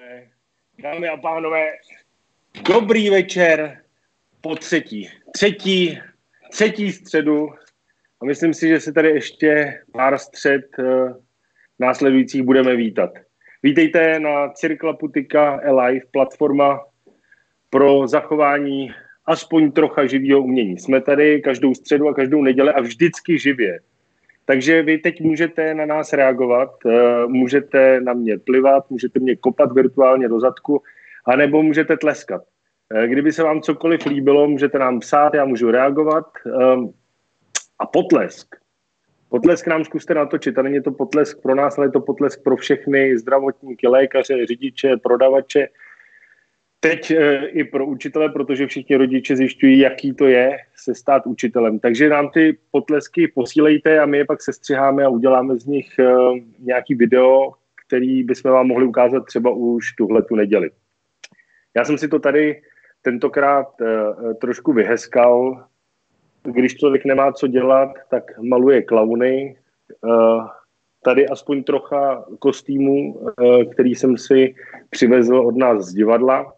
pánové, dámy a pánové, dobrý večer po třetí středu a myslím si, že se tady ještě pár střed následujících budeme vítat. Vítejte na Cirklaputika Alive, platforma pro zachování aspoň trocha živého umění. Jsme tady každou středu a každou neděli a vždycky živě. Takže vy teď můžete na nás reagovat, můžete na mě plivat, můžete mě kopat virtuálně do zadku, anebo můžete tleskat. Kdyby se vám cokoliv líbilo, můžete nám psát, já můžu reagovat. A potlesk. Potlesk nám zkuste natočit. A není to potlesk pro nás, ale je to potlesk pro všechny zdravotníky, lékaře, řidiče, prodavače. Teď i pro učitele, protože všichni rodiče zjišťují, jaký to je se stát učitelem. Takže nám ty potlesky posílejte a my je pak sestřiháme a uděláme z nich nějaký video, který bychom vám mohli ukázat třeba už tuhletu neděli. Já jsem si to tady tentokrát trošku vyhezkal. Když člověk nemá co dělat, tak maluje klauny. Tady aspoň trocha kostýmů, který jsem si přivezl od nás z divadla.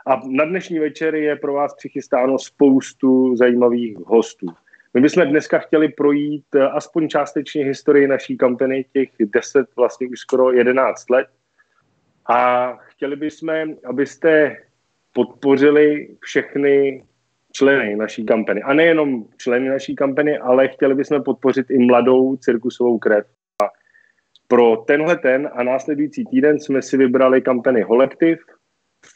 A na dnešní večer je pro vás přichystáno spoustu zajímavých hostů. My bychom dneska chtěli projít aspoň částečně historii naší kampany, těch 10, vlastně už skoro 11 let. A chtěli bychom, abyste podpořili všechny členy naší kampany. A nejenom členy naší kampany, ale chtěli bychom podpořit i mladou cirkusovou krev. A pro tenhle a následující týden jsme si vybrali kampany Holektiv,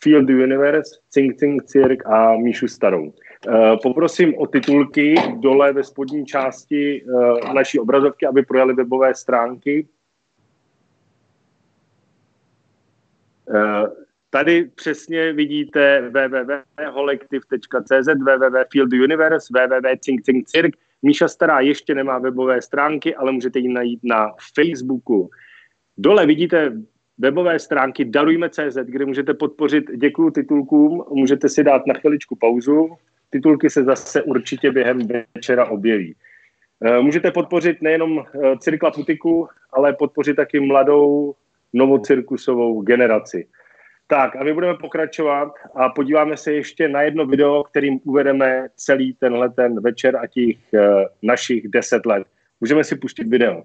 Feel the Universe, Cing Cing Cirk a Míšu Starou. Poprosím o titulky dole ve spodní části naší obrazovky, aby projeli webové stránky. Tady přesně vidíte www.holektiv.cz, www.feeltheuniverse, www.cing-cing-cirk. Míša Stará ještě nemá webové stránky, ale můžete ji najít na Facebooku. Dole vidíte webové stránky darujme.cz, kde můžete podpořit, děkuju titulkům, můžete si dát na chviličku pauzu. Titulky se zase určitě během večera objeví. Můžete podpořit nejenom Cirklaputiku, ale podpořit taky mladou novocirkusovou generaci. Tak a my budeme pokračovat a podíváme se ještě na jedno video, kterým uvedeme celý ten večer a těch našich 10 let. Můžeme si pustit video.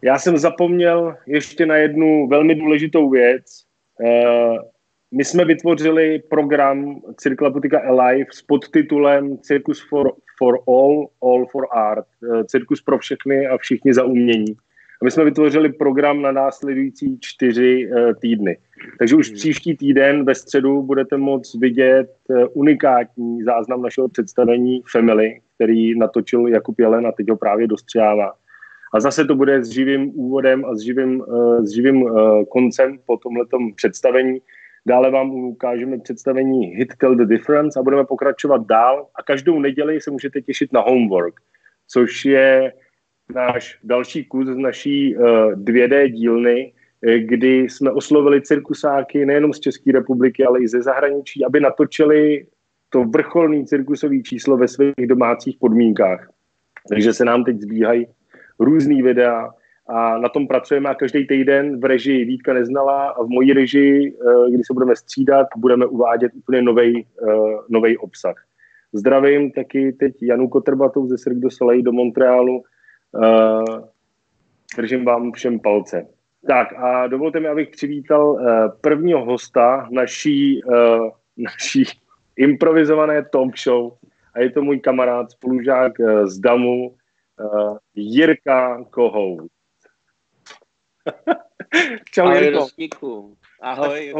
Já jsem zapomněl ještě na jednu velmi důležitou věc. My jsme vytvořili program Cirklaputika Alive s podtitulem Circus for all for art. Cirkus pro všechny a všichni za umění. A my jsme vytvořili program na následující 4 týdny. Takže už příští týden ve středu budete moct vidět unikátní záznam našeho představení Family, který natočil Jakub Jelen a teď ho právě dostřihává. A zase to bude s živým úvodem a s živým koncem po tomhletom představení. Dále vám ukážeme představení Hit Tell the Difference a budeme pokračovat dál. A každou neděli se můžete těšit na Homework, což je náš další kus z naší 2D dílny, kdy jsme oslovili cirkusáky nejenom z České republiky, ale i ze zahraničí, aby natočili to vrcholné cirkusové číslo ve svých domácích podmínkách. Takže se nám teď zbíhají různý videa a na tom pracujeme a každý týden v režii Vítka Neznalá a v mojí režii, kdy se budeme střídat, budeme uvádět úplně novej obsah. Zdravím taky teď Janu Kotrbatou ze Cirque du Soleil do Montrealu. Držím vám všem palce. Tak a dovolte mi, abych přivítal prvního hosta naší improvizované talk show a je to můj kamarád, spolužák z DAMu, Jirka Kohout. Čau, ahoj, Jirko. Ahoj,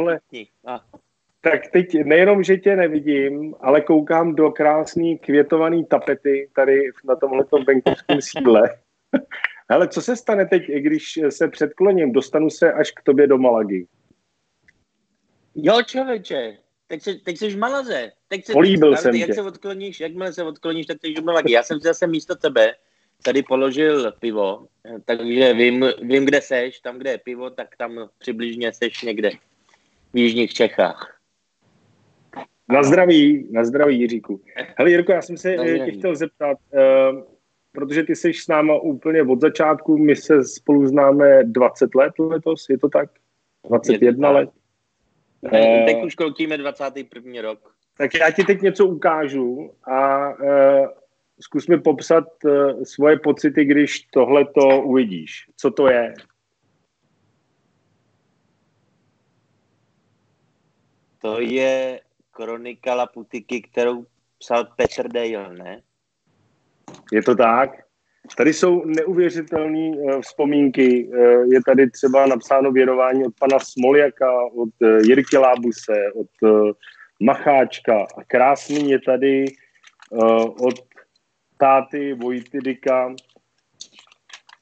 Tak teď nejenom, že tě nevidím, ale koukám do krásný květovaný tapety tady na tomhletom venkovském sídle. Hele, co se stane teď, když se předkloním? Dostanu se až k tobě do Malagy. Jo, člověče, teď jsi v Malaze. Políbil jsem tě. Jakmile se odkloníš, tak jsi v Malagy. Já jsem si zase místo tebe tady položil pivo, takže vím, kde seš, tam, kde je pivo, tak tam přibližně seš někde v jižních Čechách. Na zdraví, Jiříku. Hele, Jirko, já jsem se tě chtěl zeptat, protože ty jsi s náma úplně od začátku, my se spolu známe 20 let letos, je to tak? 21 let? Teď už koukíme 21. rok. Tak já ti teď něco ukážu a zkus mi popsat svoje pocity, když tohleto uvidíš. Co to je? To je kronika Laputiky, kterou psal Petr Dale, ne? Je to tak. Tady jsou neuvěřitelné vzpomínky. Je tady třeba napsáno věnování od pana Smoljaka, od Jirky Lábuse, od Macháčka. A krásný je tady od táty Vojtydyka.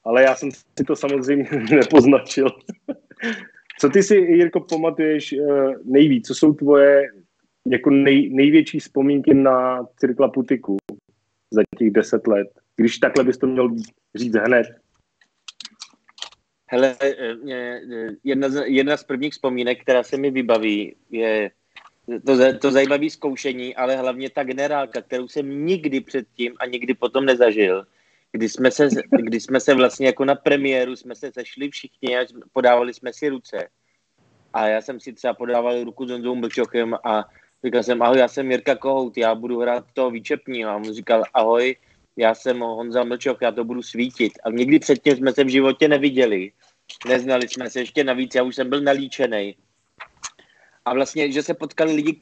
Ale já jsem si to samozřejmě nepoznačil. Co ty si, Jirko, pamatuješ nejvíc? Co jsou tvoje jako největší vzpomínky na Cirque Laputiku za těch 10 let? Když takhle bys to měl říct hned. Hele, jedna z prvních vzpomínek, která se mi vybaví, je to zajímavé zkoušení, ale hlavně ta generálka, kterou jsem nikdy předtím a nikdy potom nezažil, kdy jsme se vlastně jako na premiéru jsme se sešli všichni a podávali jsme si ruce. A já jsem si třeba podával ruku s Honzou Mlčochem a říkal jsem, ahoj, já jsem Jirka Kohout, já budu hrát toho výčepního. A on říkal, ahoj, já jsem Honza Mlčoch, já to budu svítit. A nikdy předtím jsme se v životě neviděli. Neznali jsme se ještě navíc, já už jsem byl nalíčenej. A vlastně, že se potkali lidi,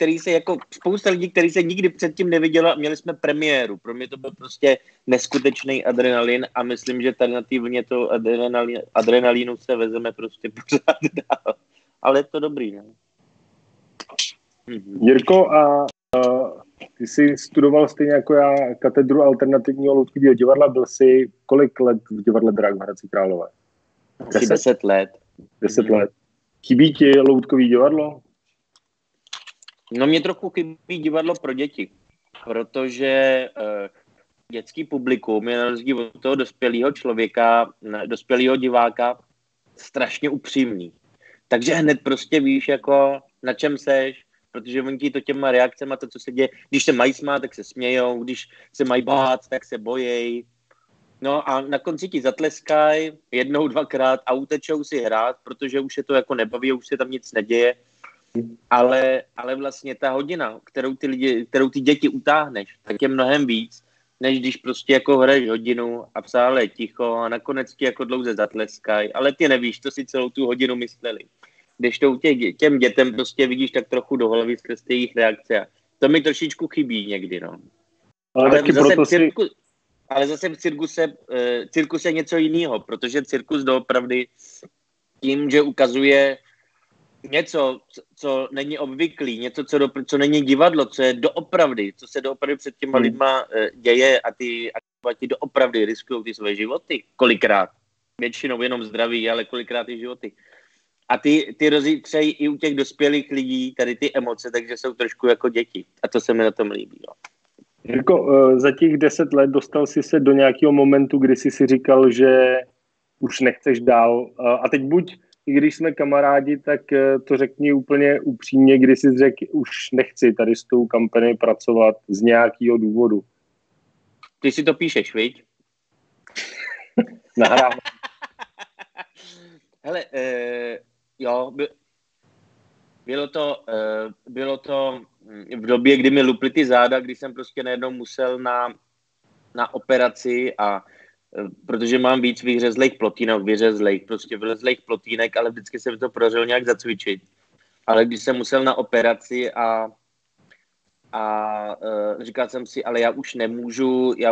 spousta lidí, kteří se nikdy předtím neviděli a měli jsme premiéru. Pro mě to byl prostě neskutečný adrenalin a myslím, že tady na té vlně toho adrenalínu se vezeme prostě pořád dál. Ale je to dobrý, ne? Jirko, a ty jsi studoval stejně jako já katedru alternativního loutkového divadla. Byl jsi kolik let v divadle Drak v Hradci Králové? 10 let. 10 let. Chybí ti loutkový divadlo? No mě trochu chybí divadlo pro děti, protože dětský publikum je na rozdíl od toho dospělého diváka strašně upřímný. Takže hned prostě víš, jako na čem seš, protože oni ti to těma reakcema, to, co se děje, když se mají smát, tak se smějou, když se mají bát, tak se bojejí. No a na konci ti zatleskají jednou, dvakrát a utečou si hrát, protože už se to jako nebaví, už se tam nic neděje. Ale vlastně ta hodina, kterou ty děti utáhneš, tak je mnohem víc, než když prostě jako hraješ hodinu a v sále je ticho a nakonec ti jako dlouze zatleskají, ale ty nevíš, to si celou tu hodinu mysleli. Když to těm dětem prostě vidíš tak trochu do hlavy skrz jejich reakce. To mi trošičku chybí někdy, no. Ale zase v cirkus je něco jiného, protože cirkus doopravdy tím, že ukazuje něco, co není obvyklý, něco, co není divadlo, co je doopravdy, co se doopravdy před těma lidma děje a ti doopravdy riskují ty své životy. Kolikrát. Většinou jenom zdraví, ale kolikrát i životy. A ty rozítřejí i u těch dospělých lidí tady ty emoce, takže jsou trošku jako děti. A to se mi na tom líbí. No. Jirko, za těch 10 let dostal jsi se do nějakého momentu, kdy jsi si říkal, že už nechceš dál. A teď buď i když jsme kamarádi, tak to řekni úplně upřímně, kdy jsi řekl, už nechci tady s tou company pracovat z nějakého důvodu. Ty si to píšeš, viď? Nahrávám. Hele, jo, bylo to v době, kdy mi luply ty záda, kdy jsem prostě najednou musel na operaci a protože mám víc vyřezlých vylezlých plotínek, ale vždycky jsem to prožil nějak zacvičit. Ale když jsem musel na operaci a říkal jsem si, ale já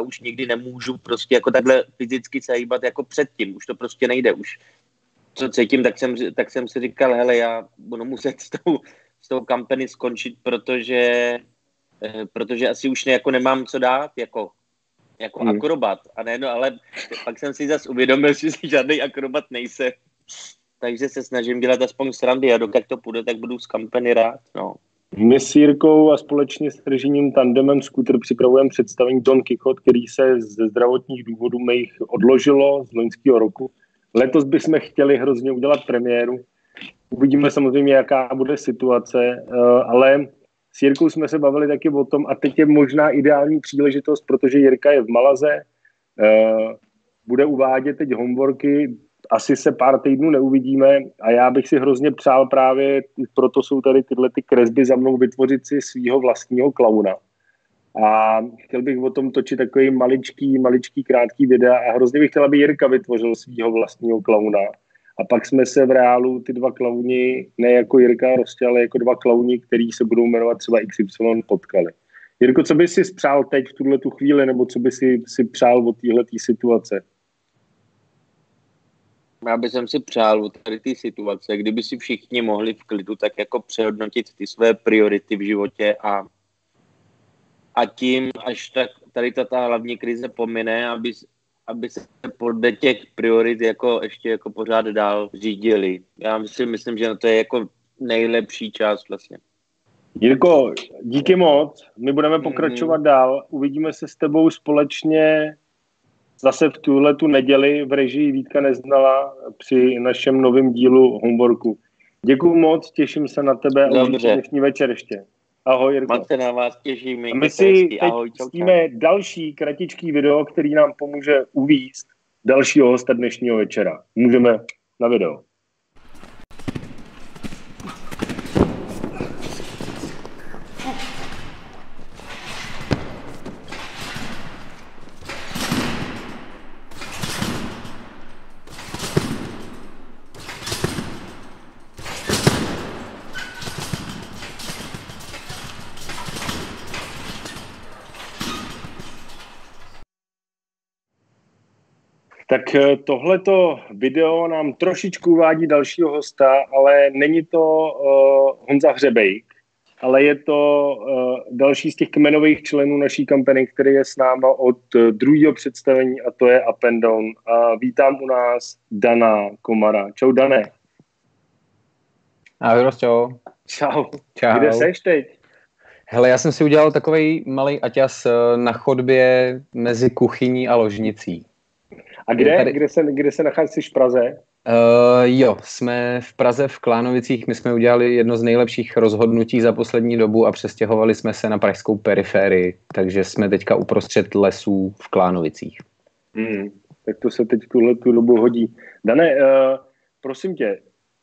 už nikdy nemůžu prostě jako takhle fyzicky se hýbat jako předtím, už to prostě nejde, už co cítím, tak jsem si říkal, hele, já budu muset s tou company skončit, protože asi už jako nemám co dát, jako akrobat. A ne, no, ale pak jsem si zase uvědomil, že si žádný akrobat nejsem. Takže se snažím dělat aspoň srandy a dokud to půjde, tak budu z company rád, no. My s Jirkou a společně s režijním tandemem Scooter připravujeme představení Don Quixote, který se ze zdravotních důvodů mých odložilo z loňského roku. Letos bychom chtěli hrozně udělat premiéru. Uvidíme samozřejmě, jaká bude situace, ale s Jirkou jsme se bavili taky o tom a teď je možná ideální příležitost, protože Jirka je v Malaze, bude uvádět teď homeworky, asi se pár týdnů neuvidíme a já bych si hrozně přál právě, proto jsou tady tyhle ty kresby za mnou, vytvořit si svýho vlastního klauna. A chtěl bych o tom točit takový maličký, krátký videa a hrozně bych chtěl, aby Jirka vytvořil svýho vlastního klauna. A pak jsme se v reálu ty dva klauni, ne jako Jirka Rostě, ale jako dva klauni, který se budou jmenovat třeba XY, potkali. Jirko, co by si přál teď v tuhletu chvíli, nebo co by si přál od téhletý situace? Já bych si přál od tady té situace, kdyby si všichni mohli v klidu tak jako přehodnotit ty své priority v životě a tím, až tak tady ta hlavní krize pomine, aby se podle těch priorit jako ještě jako pořád dál řídili. Já myslím, že to je jako nejlepší čas vlastně. Jirko, díky moc. My budeme pokračovat dál. Uvidíme se s tebou společně zase v tuhletu neděli v režii Vítka Neznala při našem novém dílu Homeworku. Děkuju moc, těším se na tebe a užijte dnešní večer ještě. Ahoj, Jirko. Moc se na vás těším. A my si teď pustíme další kratičký video, který nám pomůže uvízt dalšího hosta dnešního večera. Můžeme na video. Tak tohleto video nám trošičku uvádí dalšího hosta, ale není to Honza Hřebejk, ale je to další z těch kmenových členů naší kampany, který je s náma od druhého představení a to je Up and Down. A vítám u nás Dana Komara. Čau, Dané. Ahoj, Rosťo. Čau. Kde seš teď? Hele, já jsem si udělal takovej malý aťas na chodbě mezi kuchyní a ložnicí. A kde se nacházíš v Praze? Jo, jsme v Praze v Klánovicích, my jsme udělali jedno z nejlepších rozhodnutí za poslední dobu a přestěhovali jsme se na pražskou periférii, takže jsme teďka uprostřed lesů v Klánovicích. Tak to se teď tu dobu hodí. Dane, prosím tě,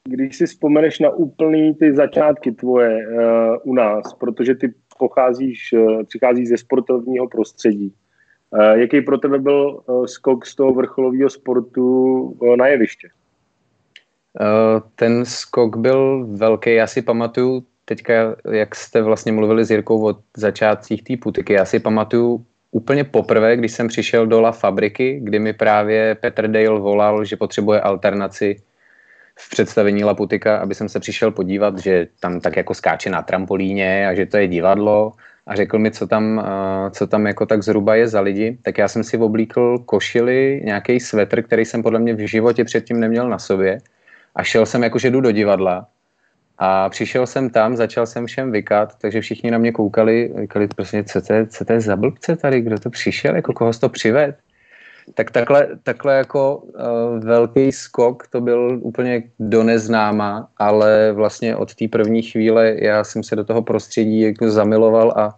když si vzpomeneš na úplný ty začátky tvoje u nás, protože ty přicházíš ze sportovního prostředí, jaký pro tebe byl skok z toho vrcholového sportu na jeviště? Ten skok byl velký. Já si pamatuju teďka, jak jste vlastně mluvili s Jirkou o začátcích té putiky. Já si pamatuju úplně poprvé, když jsem přišel do La Fabriky, kdy mi právě Petr Dale volal, že potřebuje alternaci v představení La Putika, aby jsem se přišel podívat, že tam tak jako skáče na trampolíně a že to je divadlo. A řekl mi, co tam jako tak zhruba je za lidi, tak já jsem si oblíkl košili, nějaký svetr, který jsem podle mě v životě předtím neměl na sobě a šel jsem jako, že jdu do divadla a přišel jsem tam, začal jsem všem vykat, takže všichni na mě koukali, říkali prostě, co to je za blbce tady, kdo to přišel, jako koho jsi to přived? Tak takhle jako velký skok to byl úplně do neznáma, ale vlastně od té první chvíle já jsem se do toho prostředí jako zamiloval a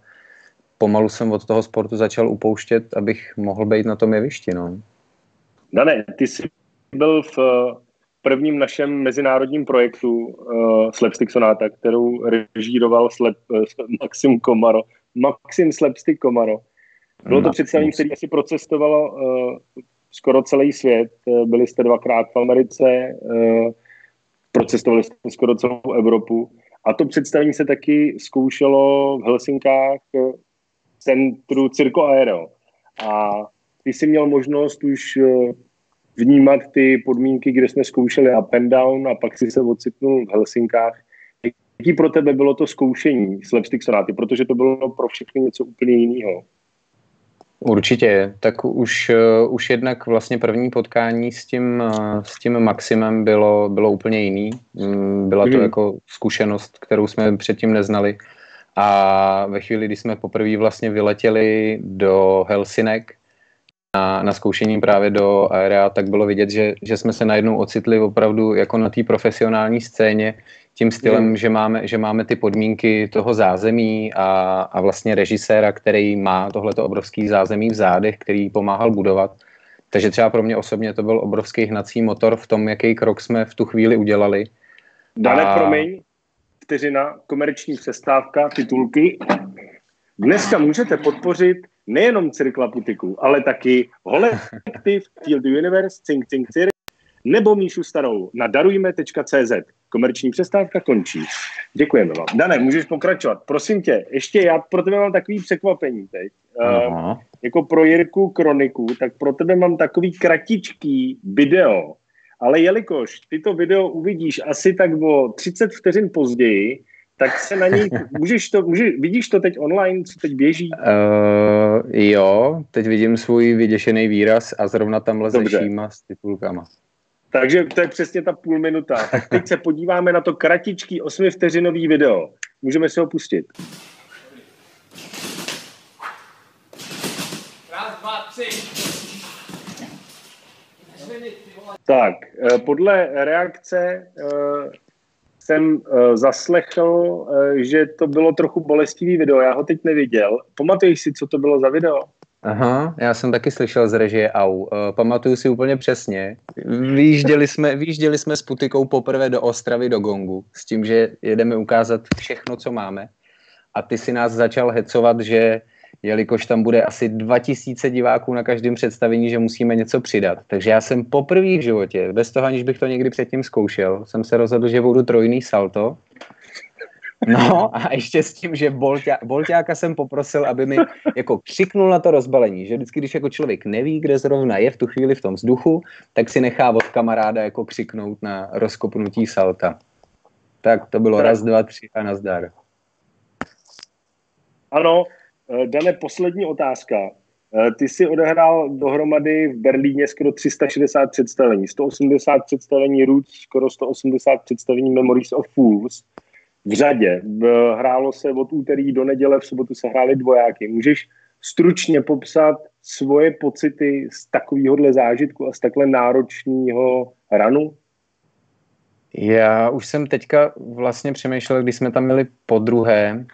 pomalu jsem od toho sportu začal upouštět, abych mohl být na tom jevišti. No. Dane, ty jsi byl v prvním našem mezinárodním projektu Slapstick Sonata, kterou režíroval Maxim Slapstick Komaro. Bylo to představení, které asi procestovalo skoro celý svět. Byli jste 2krát v Americe, procestovali jste skoro celou Evropu. A to představení se taky zkoušelo v Helsinkách v centru Circo Aero. A ty jsi měl možnost už vnímat ty podmínky, kde jsme zkoušeli up and down a pak si se ocitnul v Helsinkách. Jaký pro tebe bylo to zkoušení Slapstick Sonaty? Protože to bylo pro všechny něco úplně jiného. Určitě, tak už jednak vlastně první potkání s tím Maximem bylo úplně jiný. Byla to jako zkušenost, kterou jsme předtím neznali. A ve chvíli, kdy jsme poprvé vlastně vyletěli do Helsinek na zkoušení právě do Aera, tak bylo vidět, že jsme se najednou ocitli opravdu jako na té profesionální scéně tím stylem, že máme ty podmínky toho zázemí a vlastně režiséra, který má tohleto obrovský zázemí v zádech, který pomáhal budovat. Takže třeba pro mě osobně to byl obrovský hnací motor v tom, jaký krok jsme v tu chvíli udělali. Dane, promiň, vteřina, komerční přestávka, titulky. Dneska můžete podpořit nejenom Cirklaputiku, ale taky Holektiv, Feel the Universe, Cink Cink Cirk, nebo Míšu Starou na darujme.cz. Komerční přestávka končí. Děkujeme vám. Dane, můžeš pokračovat. Prosím tě, ještě já pro tebe mám takový překvapení teď. Jako pro Jirku Kroniku, tak pro tebe mám takový kratičký video. Ale jelikož ty to video uvidíš asi tak o 30 vteřin později, tak se na něj, vidíš to teď online, co teď běží? Jo, teď vidím svůj vyděšený výraz a zrovna tam leze Šíma s titulkama. Takže to je přesně ta půl minuta. Tak teď se podíváme na to kratičký 8vteřinový video. Můžeme se ho pustit. 1, 2, 3. Tak, podle reakce jsem zaslechl, že to bylo trochu bolestivý video. Já ho teď neviděl. Pamatuješ si, co to bylo za video? Aha, já jsem taky slyšel z režie AU. Pamatuju si úplně přesně. Vyjížděli jsme s Putikou poprvé do Ostravy do Gongu s tím, že jedeme ukázat všechno, co máme. A ty si nás začal hecovat, že jelikož tam bude asi 2000 diváků na každém představení, že musíme něco přidat. Takže já jsem poprvé v životě, bez toho, aniž bych to někdy předtím zkoušel, jsem se rozhodl, že budu trojný salto. No a ještě s tím, že Bolťáka jsem poprosil, aby mi jako křiknul na to rozbalení, že vždycky, když jako člověk neví, kde zrovna je v tu chvíli v tom vzduchu, tak si nechá od kamaráda jako křiknout na rozkopnutí salta. Tak to bylo 1, 2, 3 a nazdar. Ano, Dane, poslední otázka. Ty jsi odehrál dohromady v Berlíně skoro 360 představení, 180 představení Roots, skoro 180 představení Memories of Fools. V řadě. Hrálo se od úterý do neděle, v sobotu se hrály dvojáky. Můžeš stručně popsat svoje pocity z takovéhohle zážitku a z takhle náročného ranu? Já už jsem teďka vlastně přemýšlel, když jsme tam měli podruhé,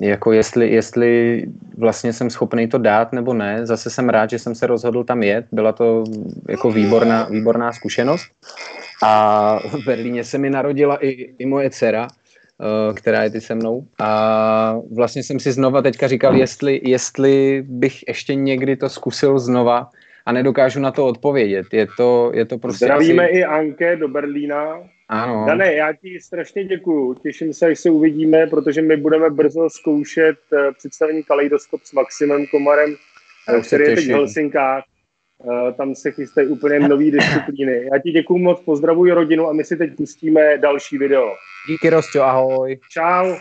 jako jestli vlastně jsem schopný to dát nebo ne. Zase jsem rád, že jsem se rozhodl tam jet. Byla to jako výborná zkušenost. A v Berlíně se mi narodila i moje dcera, která je teď se mnou. A vlastně jsem si znova teďka říkal, jestli bych ještě někdy to zkusil znova a nedokážu na to odpovědět. Je to prostě Zdravíme asi... i Anke do Berlína. Ano. Dane, já ti strašně děkuju. Těším se, až se uvidíme, protože my budeme brzo zkoušet představení Kaleidoskop s Maximem Komarem, který je teď v Helsinkách. Tam se chystají úplně nový disciplíny. Já ti děkuju moc, pozdravuji rodinu a my si teď pustíme další video. Díky, Rostio, ahoj. Čau.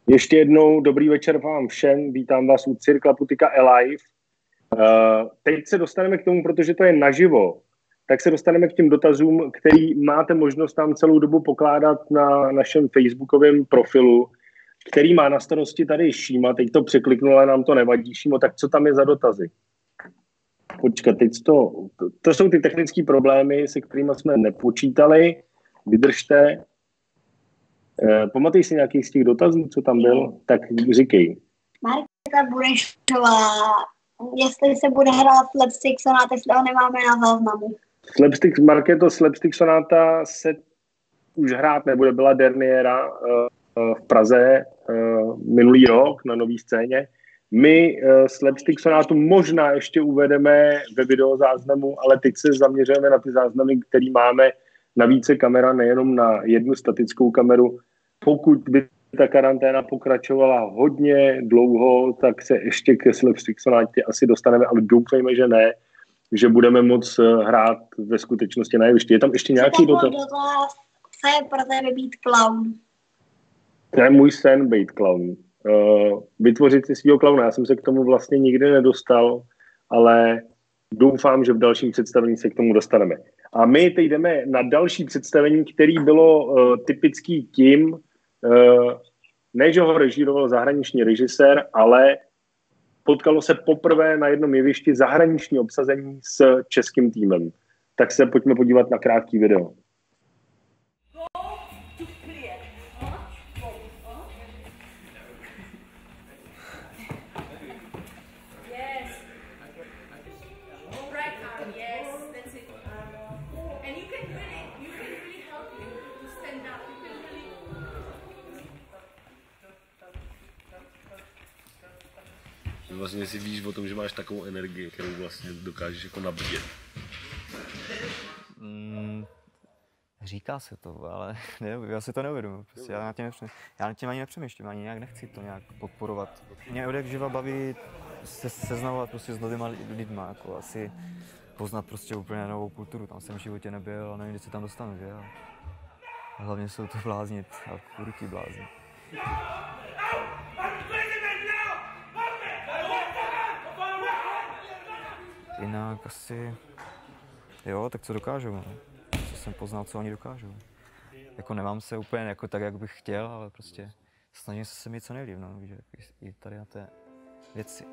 Ještě jednou dobrý večer vám všem, vítám vás u Cirkla Putika Alive. Teď se dostaneme k tomu, protože to je naživo, tak se dostaneme k těm dotazům, který máte možnost tam celou dobu pokládat na našem facebookovém profilu, který má na starosti tady Šíma. Teď to překliknul, ale nám to nevadí. Šímo, tak co tam je za dotazy? Počkat, teď to jsou ty technické problémy, se kterými jsme nepočítali. Vydržte. Pamatuj si nějakých z těch dotazů, co tam byl? Tak říkej. Markéta Burešová, jestli se bude hrát Slapstick Sonata, jestli ho nemáme na záznamu. Markéto, Slapstick Sonata se už hrát nebude. Byla derniéra v Praze minulý rok na nový scéně. My Slapstick Sonátu možná ještě uvedeme ve videozáznamu, ale teď se zaměřujeme na ty záznamy, které máme na více kamera, nejenom na jednu statickou kameru. Pokud by ta karanténa pokračovala hodně dlouho, tak se ještě ke Slapstick Sonátě asi dostaneme, ale doufejme, že ne, že budeme moc hrát ve skutečnosti na jevišti. Je tam ještě nějaký dotaz? Co je pro tebe být clown? To je můj sen být clown. Vytvořit si svýho klauna. Já jsem se k tomu vlastně nikdy nedostal, ale doufám, že v dalším představení se k tomu dostaneme. A my teď jdeme na další představení, který bylo typický tím, ne, že ho režíroval zahraniční režisér, ale potkalo se poprvé na jednom jevišti zahraniční obsazení s českým týmem. Tak se pojďme podívat na krátký video. Vlastně si víš o tom, že máš takovou energii, kterou vlastně dokážeš jako nabíjet. Říká se to, ale ne, já si to neuvědomuji. Prostě já nad tím ani nepřemýšlím, ani nějak nechci to nějak podporovat. Mě od jak živa baví seznamovat prostě s novýma lidma, jako asi poznat prostě úplně novou kulturu. Tam jsem v životě nebyl a nevím, kdy se tam dostanu, že? A hlavně jsou to blázni a kurky blázni. Jinak asi, jo, tak co dokážou, no. Co jsem poznal, co oni dokážou. Jako nemám se úplně jako tak, jak bych chtěl, ale prostě snažím se mít co nejlíp, no, víš, i tady na té věci.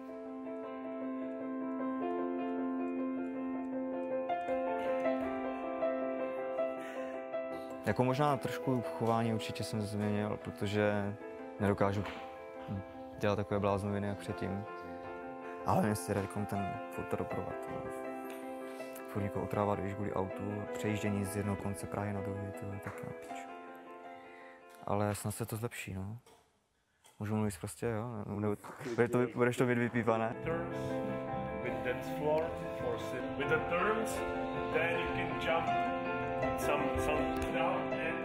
Jako možná trošku chování určitě jsem změnil, protože nedokážu dělat takové bláznoviny jak předtím. Ale mě si radikon ten fotodoprovod. Furt někoho otrávat, víš, kvůli autu, přejíždění z jednoho konce Prahy na druhý, tak na píču. Ale snad se to zlepší, no. Můžu mluvit prostě, jo? Budeš to vypívané? With dance floor, with the turns, then you can jump some down and...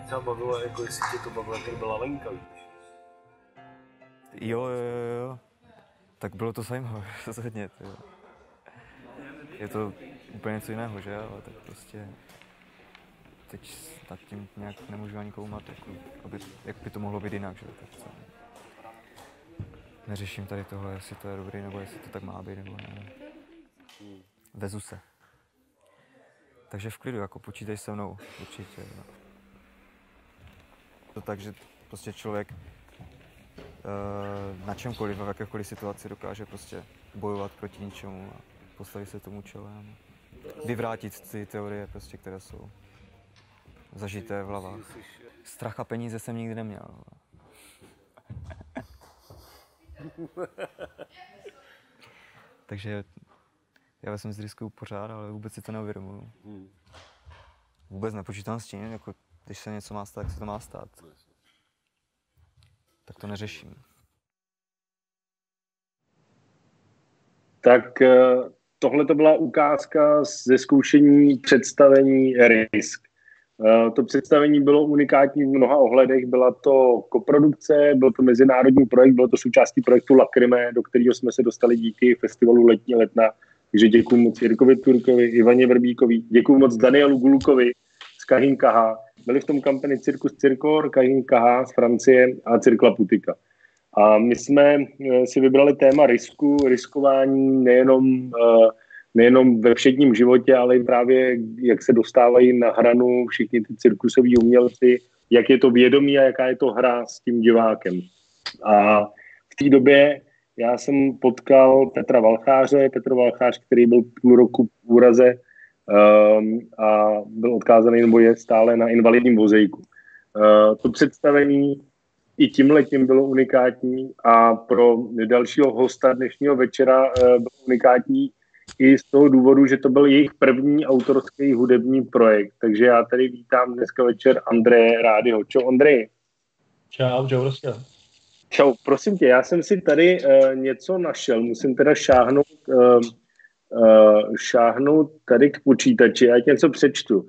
Třeba bavilo, jako jestli tě to bavilo, jak byla Lenka, víš? Jo. Tak bylo to zajímavé, rozhodně. Je to úplně něco jiného, že? Ale tak prostě teď nad tím nějak nemůžu ani koumat, jako, jak by to mohlo být jinak, že? Tak co? Neřeším tady tohle, jestli to je dobrý, nebo jestli to tak má být, nebo ne. Vezu se. Takže v klidu, jako počítej se mnou, určitě. No. To tak, že prostě člověk na čemkoliv, v jakékoliv situaci dokáže prostě bojovat proti ničemu a postavit se tomu čelem. Vyvrátit ty teorie, prostě, které jsou zažité v hlavách. Strach a peníze jsem nikdy neměl. Takže já ve svém riskuju pořád, ale vůbec si to neuvědomuji. Vůbec nepočítám s tím, jako když se něco má stát, tak se to má stát. Tak to neřeším. Tak tohle to byla ukázka ze zkoušení představení Risk. To představení bylo unikátní v mnoha ohledech. Byla to koprodukce, byl to mezinárodní projekt, bylo to součástí projektu Lacrimae, do kterého jsme se dostali díky festivalu Letní Letna. Takže děkuji moc Jirkovi Turkovi, Ivaně Vrbíkovi, děkuji moc Danielu Gulkovi, z Cahin Caha. Byli v tom kampani Circus Circor, Cahin Caha z Francie a Cirkla Putika. A my jsme si vybrali téma riskování nejenom ve všedním životě, ale i právě jak se dostávají na hranu všichni ty cirkusoví umělci, jak je to vědomí a jaká je to hra s tím divákem. A v té době já jsem potkal Petr Valchář, který byl půl roku v úraze a byl odkázaný nebo je stále na invalidním vozejku. To představení i tímhletím bylo unikátní a pro dalšího hosta dnešního večera bylo unikátní i z toho důvodu, že to byl jejich první autorský hudební projekt. Takže já tady vítám dneska večer Andreje Rádyho. Čau, Andrej. Čau, prostě. Čau, prosím tě, já jsem si tady něco našel, musím teda šáhnout tady k počítači, já něco přečtu.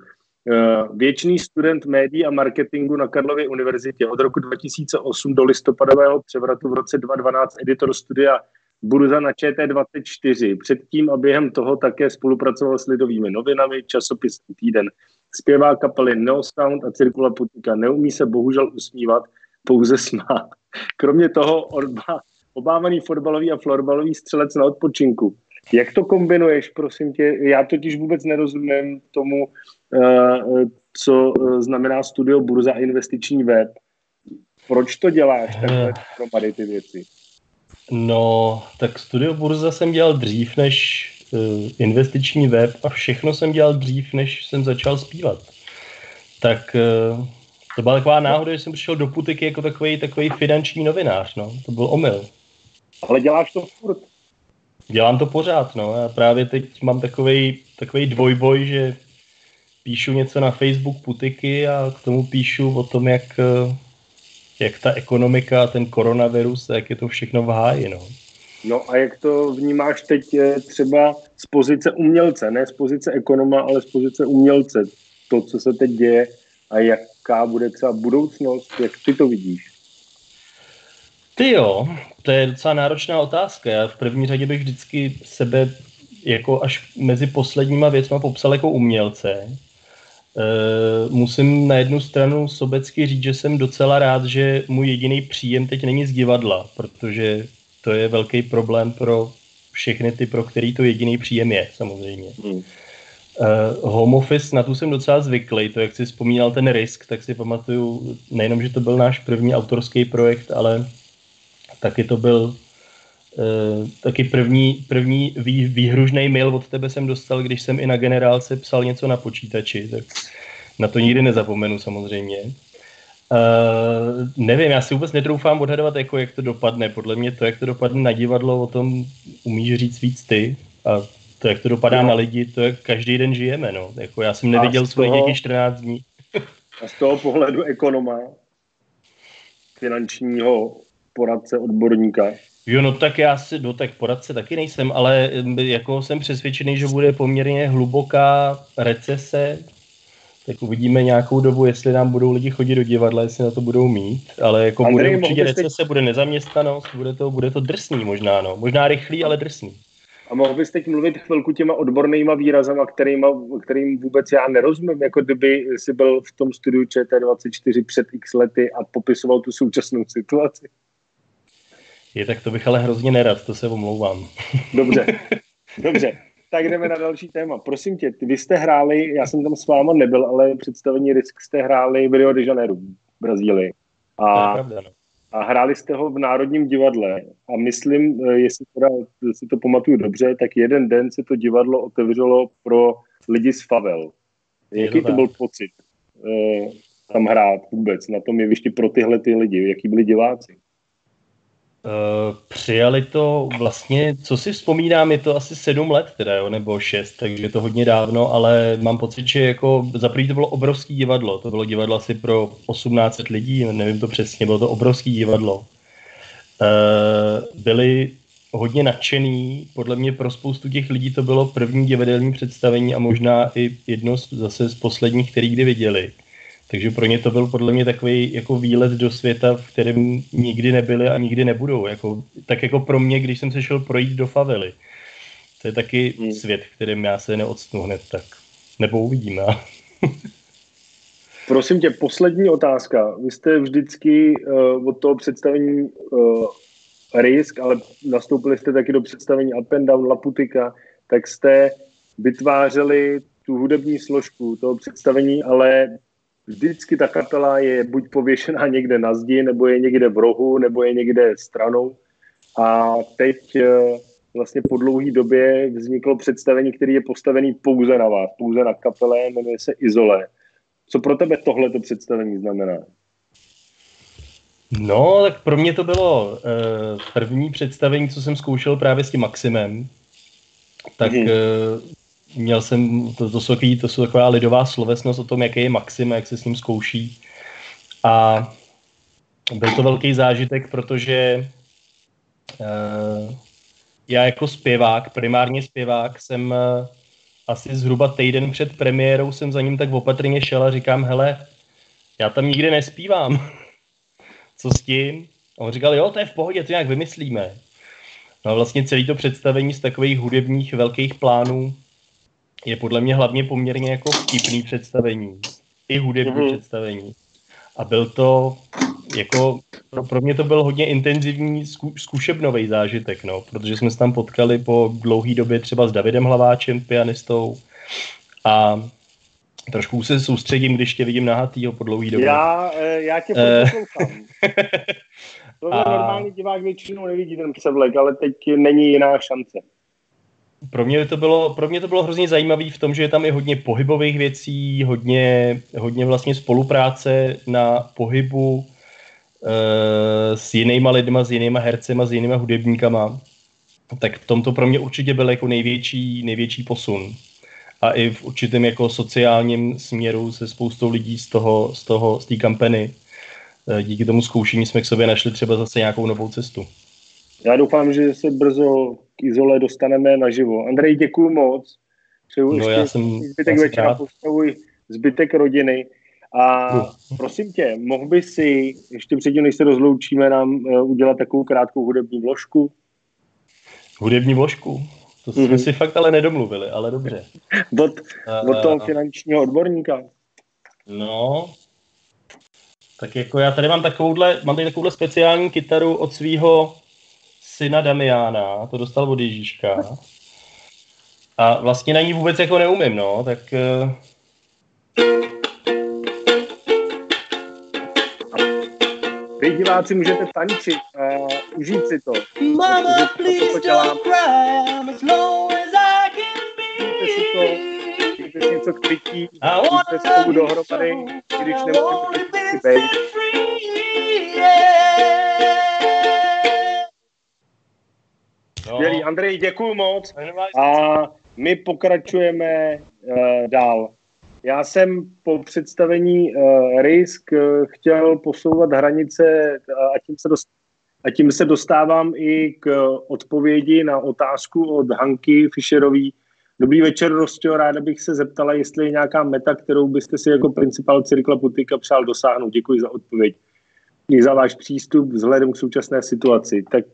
Věčný student médií a marketingu na Karlově univerzitě od roku 2008 do listopadového převratu v roce 2012 editor studia Burza na ČT24. Předtím a během toho také spolupracoval s Lidovými novinami, časopisem Týden. Zpěvá kapely Neosound a Cirkula Putika. Neumí se bohužel usmívat, pouze smát. Kromě toho obávaný fotbalový a florbalový střelec na odpočinku. Jak to kombinuješ, prosím tě? Já totiž vůbec nerozumím tomu, co znamená studio Burza a investiční web. Proč to děláš takhle dohromady ty věci? No, tak studio Burza jsem dělal dřív než investiční web a všechno jsem dělal dřív, než jsem začal zpívat. Tak to byla taková náhoda, že jsem přišel do Putiky jako takový finanční novinář, no. To byl omyl. Ale děláš to furt? Dělám to pořád, no. Já právě teď mám takovej dvojboj, že píšu něco na Facebook Putiky a k tomu píšu o tom, jak ta ekonomika a ten koronavirus, jak je to všechno v háji, no. No a jak to vnímáš teď třeba z pozice umělce, ne z pozice ekonoma, ale z pozice umělce, to, co se teď děje a jaká bude třeba budoucnost, jak ty to vidíš? Ty jo, to je docela náročná otázka. Já v první řadě bych vždycky sebe jako až mezi posledníma věcma popsal jako umělce. Musím na jednu stranu sobecky říct, že jsem docela rád, že můj jediný příjem teď není z divadla, protože to je velký problém pro všechny ty, pro který to jediný příjem je, samozřejmě. Home office, na tu jsem docela zvyklý, to jak si vzpomínal ten Risk, tak si pamatuju nejenom, že to byl náš první autorský projekt, ale taky to byl taky první výhružný mail od tebe jsem dostal, když jsem i na generálce psal něco na počítači, tak na to nikdy nezapomenu samozřejmě. Nevím, já si vůbec netroufám odhadovat, jako jak to dopadne. Podle mě to, jak to dopadne na divadlo, o tom umíš říct víc ty. A to, jak to dopadá na lidi, to jak každý den žijeme. No. Jako já jsem neviděl svoje děti 14 dní. A z toho pohledu ekonoma, finančního poradce, odborníka. Jo, no tak tak poradce taky nejsem, ale jako jsem přesvědčený, že bude poměrně hluboká recese. Tak uvidíme nějakou dobu, jestli nám budou lidi chodit do divadla, jestli na to budou mít, ale jako Andrej, bude určitě recese, bude nezaměstnanost, bude to drsný možná, no. Možná rychlý, ale drsný. A mohl bys teď mluvit chvilku těma odbornýma výrazama, kterým vůbec já nerozumím, jako kdyby jsi byl v tom studiu ČT24 před x lety a popisoval tu současnou situaci? Tak to bych ale hrozně nerad, to se omlouvám. Dobře. Tak jdeme na další téma. Prosím tě, vy jste hráli, já jsem tam s váma nebyl, ale představení Risk jste hráli v Rio de Janeiro v Brazílii. A hráli jste ho v Národním divadle. A myslím, jestli teda si to pamatuju dobře, tak jeden den se to divadlo otevřelo pro lidi z favel. Jaký to byl pocit tam hrát vůbec na tom jevišti pro tyhle ty lidi? Jaký byli diváci? Přijali to vlastně, co si vzpomínám, je to asi 7 let teda, jo, nebo 6, takže je to hodně dávno, ale mám pocit, že jako za první to bylo obrovský divadlo, to bylo divadlo asi pro 1800 lidí, nevím to přesně, bylo to obrovský divadlo. Byli hodně nadšený, podle mě pro spoustu těch lidí to bylo první divadelní představení a možná i jedno zase z posledních, který kdy viděli. Takže pro ně to byl podle mě takový jako výlet do světa, v kterém nikdy nebyli a nikdy nebudou. Tak jako pro mě, když jsem se šel projít do favely. To je taky svět, v kterém já se neodstnu hned tak. Nebo uvidíme. Prosím tě, poslední otázka. Vy jste vždycky od toho představení Risk, ale nastoupili jste taky do představení Up and Down, Laputika, tak jste vytvářeli tu hudební složku toho představení, ale vždycky ta kapela je buď pověšená někde na zdi, nebo je někde v rohu, nebo je někde stranou. A teď vlastně po dlouhé době vzniklo představení, které je postavené pouze na vás, pouze na kapele, jmenuje se Izole. Co pro tebe tohleto představení znamená? No, tak pro mě to bylo první představení, co jsem zkoušel právě s tím Maximem. Tak měl jsem, to jsou taková lidová slovesnost o tom, jaký je Maxim, jak se s ním zkouší. A byl to velký zážitek, protože já jako zpěvák, primárně zpěvák, jsem asi zhruba týden před premiérou jsem za ním tak opatrně šel a říkám, hele, já tam nikdy nespívám. Co s tím? A on říkal, jo, to je v pohodě, to nějak vymyslíme. No a vlastně celé to představení z takových hudebních velkých plánů je podle mě hlavně poměrně jako vtipný představení. I hudební představení. A byl to jako, pro mě to byl hodně intenzivní zkušebnový zážitek, no, protože jsme se tam potkali po dlouhé době třeba s Davidem Hlaváčem, pianistou, a trošku se soustředím, když tě vidím nahatýho po dlouhé době. Já tě poslouchám. Tohle normální divák většinou nevidí ten převlek, ale teď není jiná šance. Pro mě to bylo hrozně zajímavé v tom, že je tam i hodně pohybových věcí, hodně vlastně spolupráce na pohybu s jinýma lidma, s jinýma hercema, s jinýma hudebníkama. Tak v tomto pro mě určitě byl jako největší posun. A i v určitém jako sociálním směru se spoustou lidí z té kampany. Díky tomu zkoušení jsme k sobě našli třeba zase nějakou novou cestu. Já doufám, že se brzo k Izole dostaneme naživo. Andrej, děkuju moc. Přeju zbytek večera, postavuj zbytek rodiny. A prosím tě, mohl by si, ještě předtím, než se rozloučíme, nám udělat takovou krátkou hudební vložku? Hudební vložku? To jsme si fakt ale nedomluvili, ale dobře. Od toho finančního odborníka. No, tak jako já tady mám tady takovouhle speciální kytaru od svého syna Damiana, to dostal od Ježíška. A vlastně na ní vůbec jako neumím, no, tak... Vy diváci můžete tančit a užít si to. Mama, please don't cry, I'm as low as I can be. Můžete si něco k pití, můžete spolu dohromady, když nemůžete si bejt. Skvělý, Andrej, děkuju moc a my pokračujeme dál. Já jsem po představení Risk chtěl posouvat hranice a tím se dostávám i k odpovědi na otázku od Hanky Fischerový. Dobrý večer, Rostio, ráda bych se zeptala, jestli je nějaká meta, kterou byste si jako principál Cirkla Putika přál dosáhnout. Děkuji za odpověď. I za váš přístup vzhledem k současné situaci. Tak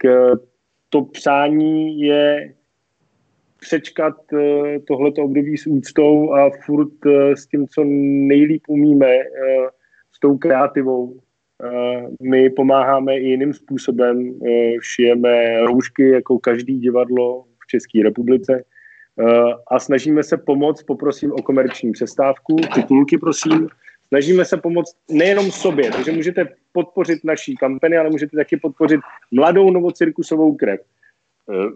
to přání je přečkat tohleto období s úctou a furt s tím, co nejlíp umíme, s tou kreativou. My pomáháme i jiným způsobem. Šijeme roušky jako každý divadlo v České republice a snažíme se pomoct, poprosím o komerční přestávku, titulky prosím, snažíme se pomoct nejenom sobě, takže můžete podpořit naší kampani, ale můžete taky podpořit mladou novocirkusovou krev.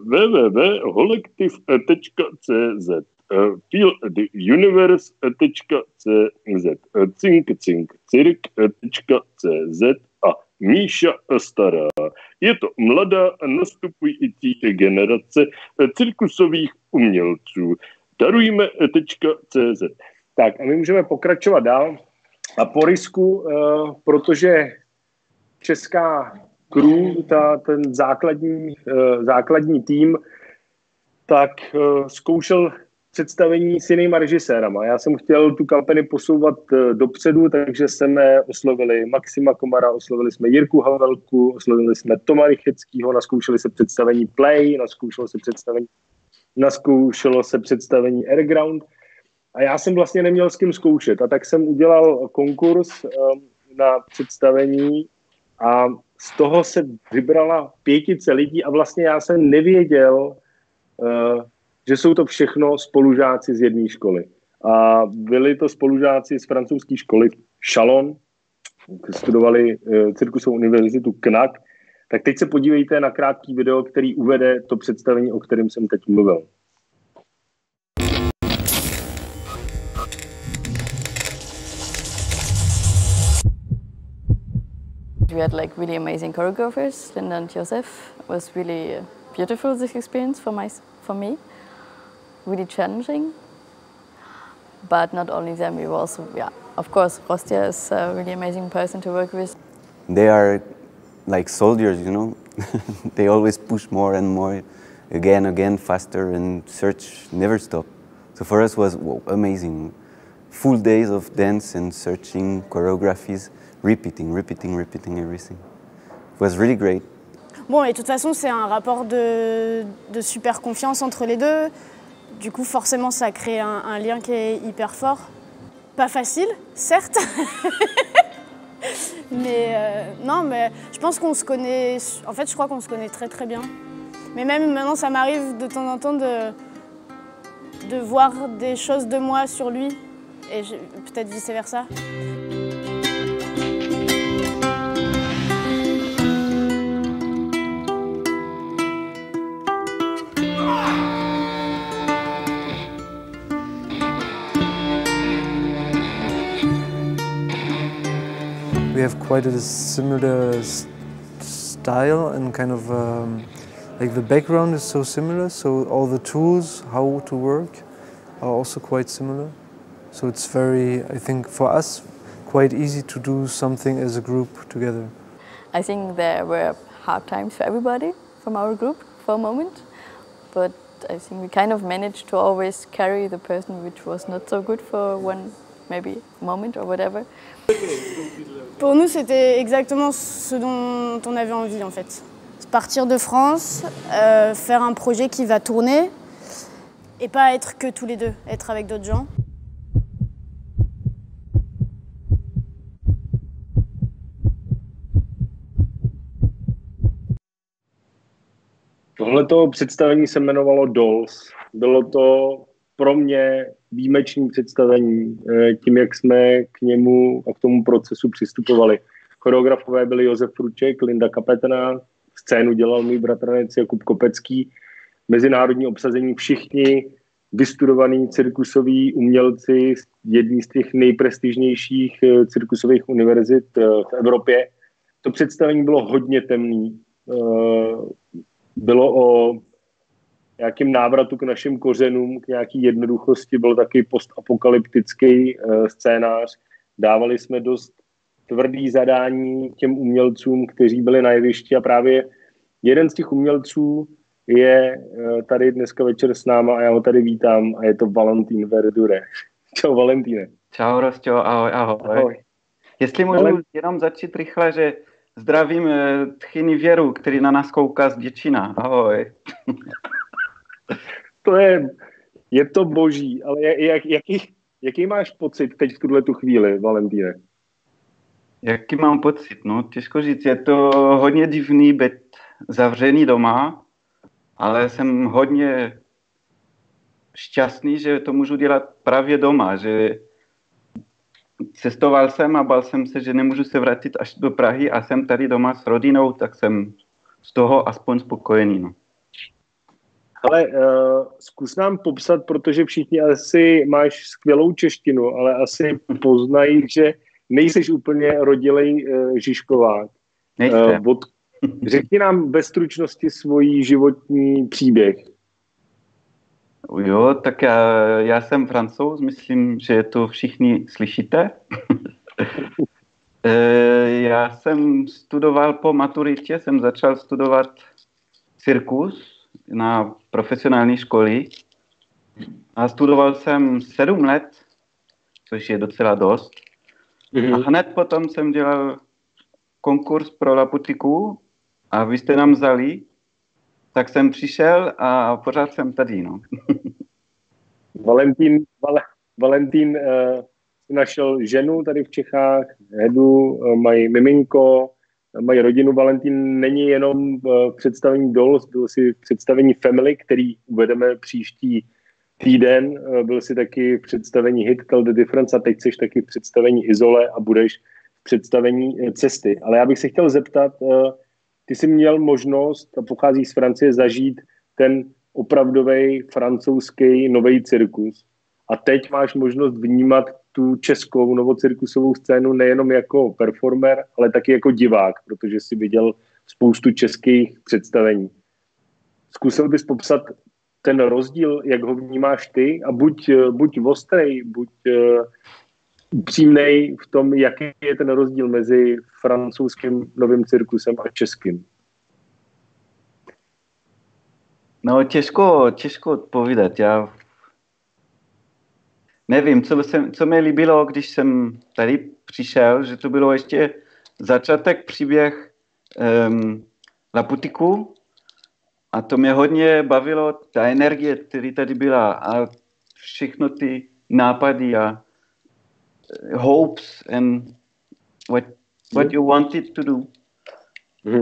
www.holektiv.cz feeltheuniverse.cz cinkcinkcirk.cz a Míša Stará. Je to mladá nastupující generace cirkusových umělců. Darujme.cz. Tak a my můžeme pokračovat dál. A po Risku, protože česká crew, ten základní tým, tak zkoušel představení s jinýma režisérama. Já jsem chtěl tu kampani posouvat dopředu, takže jsme oslovili Maxima Komara, oslovili jsme Jirku Havelku, oslovili jsme Toma Rycheckýho, naskoušeli se představení Play, naskoušelo se představení Airground a já jsem vlastně neměl s kým zkoušet. A tak jsem udělal konkurs na představení a z toho se vybrala 5 lidí a vlastně já jsem nevěděl, že jsou to všechno spolužáci z jedné školy. A byli to spolužáci z francouzské školy Chalon, studovali cirkusovou univerzitu KNAK. Tak teď se podívejte na krátký video, který uvede to představení, o kterém jsem teď mluvil. We had like really amazing choreographers. Linda and Joseph. It was really beautiful, this experience for me. Really challenging. But not only them, we were also, of course, Rostia is a really amazing person to work with. They are like soldiers, you know. They always push more and more, again, faster, and search never stop. So for us was amazing. Full days of dance and searching choreographies, repeating everything. It was really great. Bon, et de toute façon, c'est un rapport de super confiance entre les deux. Du coup, forcément, ça crée un lien qui est hyper fort. Pas facile, certes. Mais non, mais je pense qu'on se connaît... En fait, je crois qu'on se connaît très très bien. Mais même maintenant, ça m'arrive de temps en temps de voir des choses de moi sur lui. Et peut-être vice-versa. We have quite a similar style and kind of like the background is so similar, so all the tools, how to work are also quite similar. So it's very, I think for us, quite easy to do something as a group together. I think there were hard times for everybody from our group for a moment, but I think we kind of managed to always carry the person which was not so good for one maybe moment or whatever. Pour nous, c'était exactement ce dont on avait envie en fait. Partir de France, faire un projet qui va tourner et pas être que tous les deux, être avec d'autres gens. Tohleto představení se jmenovalo Dolls. Bylo to pro mě výjimečné představení, tím, jak jsme k němu a k tomu procesu přistupovali. Choreografové byli Josef Fruček, Linda Kapetná, scénu dělal můj bratranec Jakub Kopecký, mezinárodní obsazení všichni vystudovaní cirkusoví umělci z jedné z těch nejprestižnějších cirkusových univerzit v Evropě. To představení bylo hodně temný. Bylo o nějakým návratu k našim kořenům, k nějaký jednoduchosti, byl taky postapokalyptický scénář. Dávali jsme dost tvrdý zadání těm umělcům, kteří byli na jevišti a právě jeden z těch umělců je tady dneska večer s náma a já ho tady vítám a je to Valentín Verdure. Čau Valentíne. Čau Rostio, ahoj. Jestli můžu jenom začít rychle, že zdravím tchyni Věru, který na nás kouká z Děčína. Ahoj. Je to boží, ale jaký máš pocit teď v tuhletu chvíli, Valentíne? Jaký mám pocit? No, těžko říct, je to hodně divný být zavřený doma, ale jsem hodně šťastný, že to můžu dělat právě doma, že cestoval jsem a bál jsem se, že nemůžu se vrátit až do Prahy a jsem tady doma s rodinou, tak jsem z toho aspoň spokojený. No. Ale zkus nám popsat, protože všichni asi máš skvělou češtinu, ale asi poznají, že nejseš úplně rodilej Žižkovák. Řekni nám ve stručnosti svůj životní příběh. Jo, tak já jsem Francouz, myslím, že to všichni slyšíte. Já jsem studoval po maturitě, jsem začal studovat cirkus na profesionální školy a studoval jsem 7 let, což je docela dost. A hned potom jsem dělal konkurs pro Laputiku a vy jste nám vzali, tak jsem přišel a pořád jsem tady, no. Valentín našel ženu tady v Čechách, Hedu, mají miminko, mají rodinu. Valentín není jenom představení Dolls, byl si představení Family, který uvedeme příští týden, byl si taky v představení Hit, Tell the Difference a teď jsi taky v představení Izole a budeš v představení Cesty. Ale já bych se chtěl zeptat, ty jsi měl možnost, a pochází z Francie, zažít ten opravdový francouzský nový cirkus. A teď máš možnost vnímat tu českou novocirkusovou scénu nejenom jako performer, ale taky jako divák, protože jsi viděl spoustu českých představení. Zkusil bys popsat ten rozdíl, jak ho vnímáš ty a buď ostrej, buď upřímnej v tom, jaký je ten rozdíl mezi francouzským novým cirkusem a českým. No, těžko odpovídat. Já nevím, co mi líbilo, když jsem tady přišel, že to bylo ještě začátek příběh Laputiku a to mě hodně bavilo, ta energie, která tady byla a všechno ty nápady a hopes and what you wanted to do.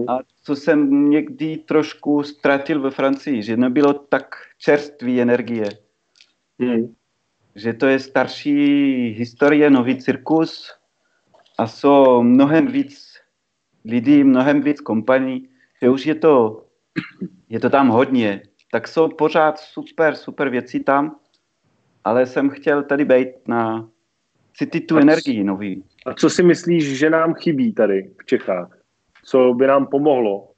A co jsem někdy trošku ztratil ve Francii, že nebylo tak čerstvý energie. Že to je starší historie, nový cirkus a jsou mnohem víc lidí, mnohem víc kompaní, že už je to tam hodně. Tak jsou pořád super věci tam, ale jsem chtěl tady být na cítit tu energii nový. A co si myslíš, že nám chybí tady v Čechách? Co by nám pomohlo?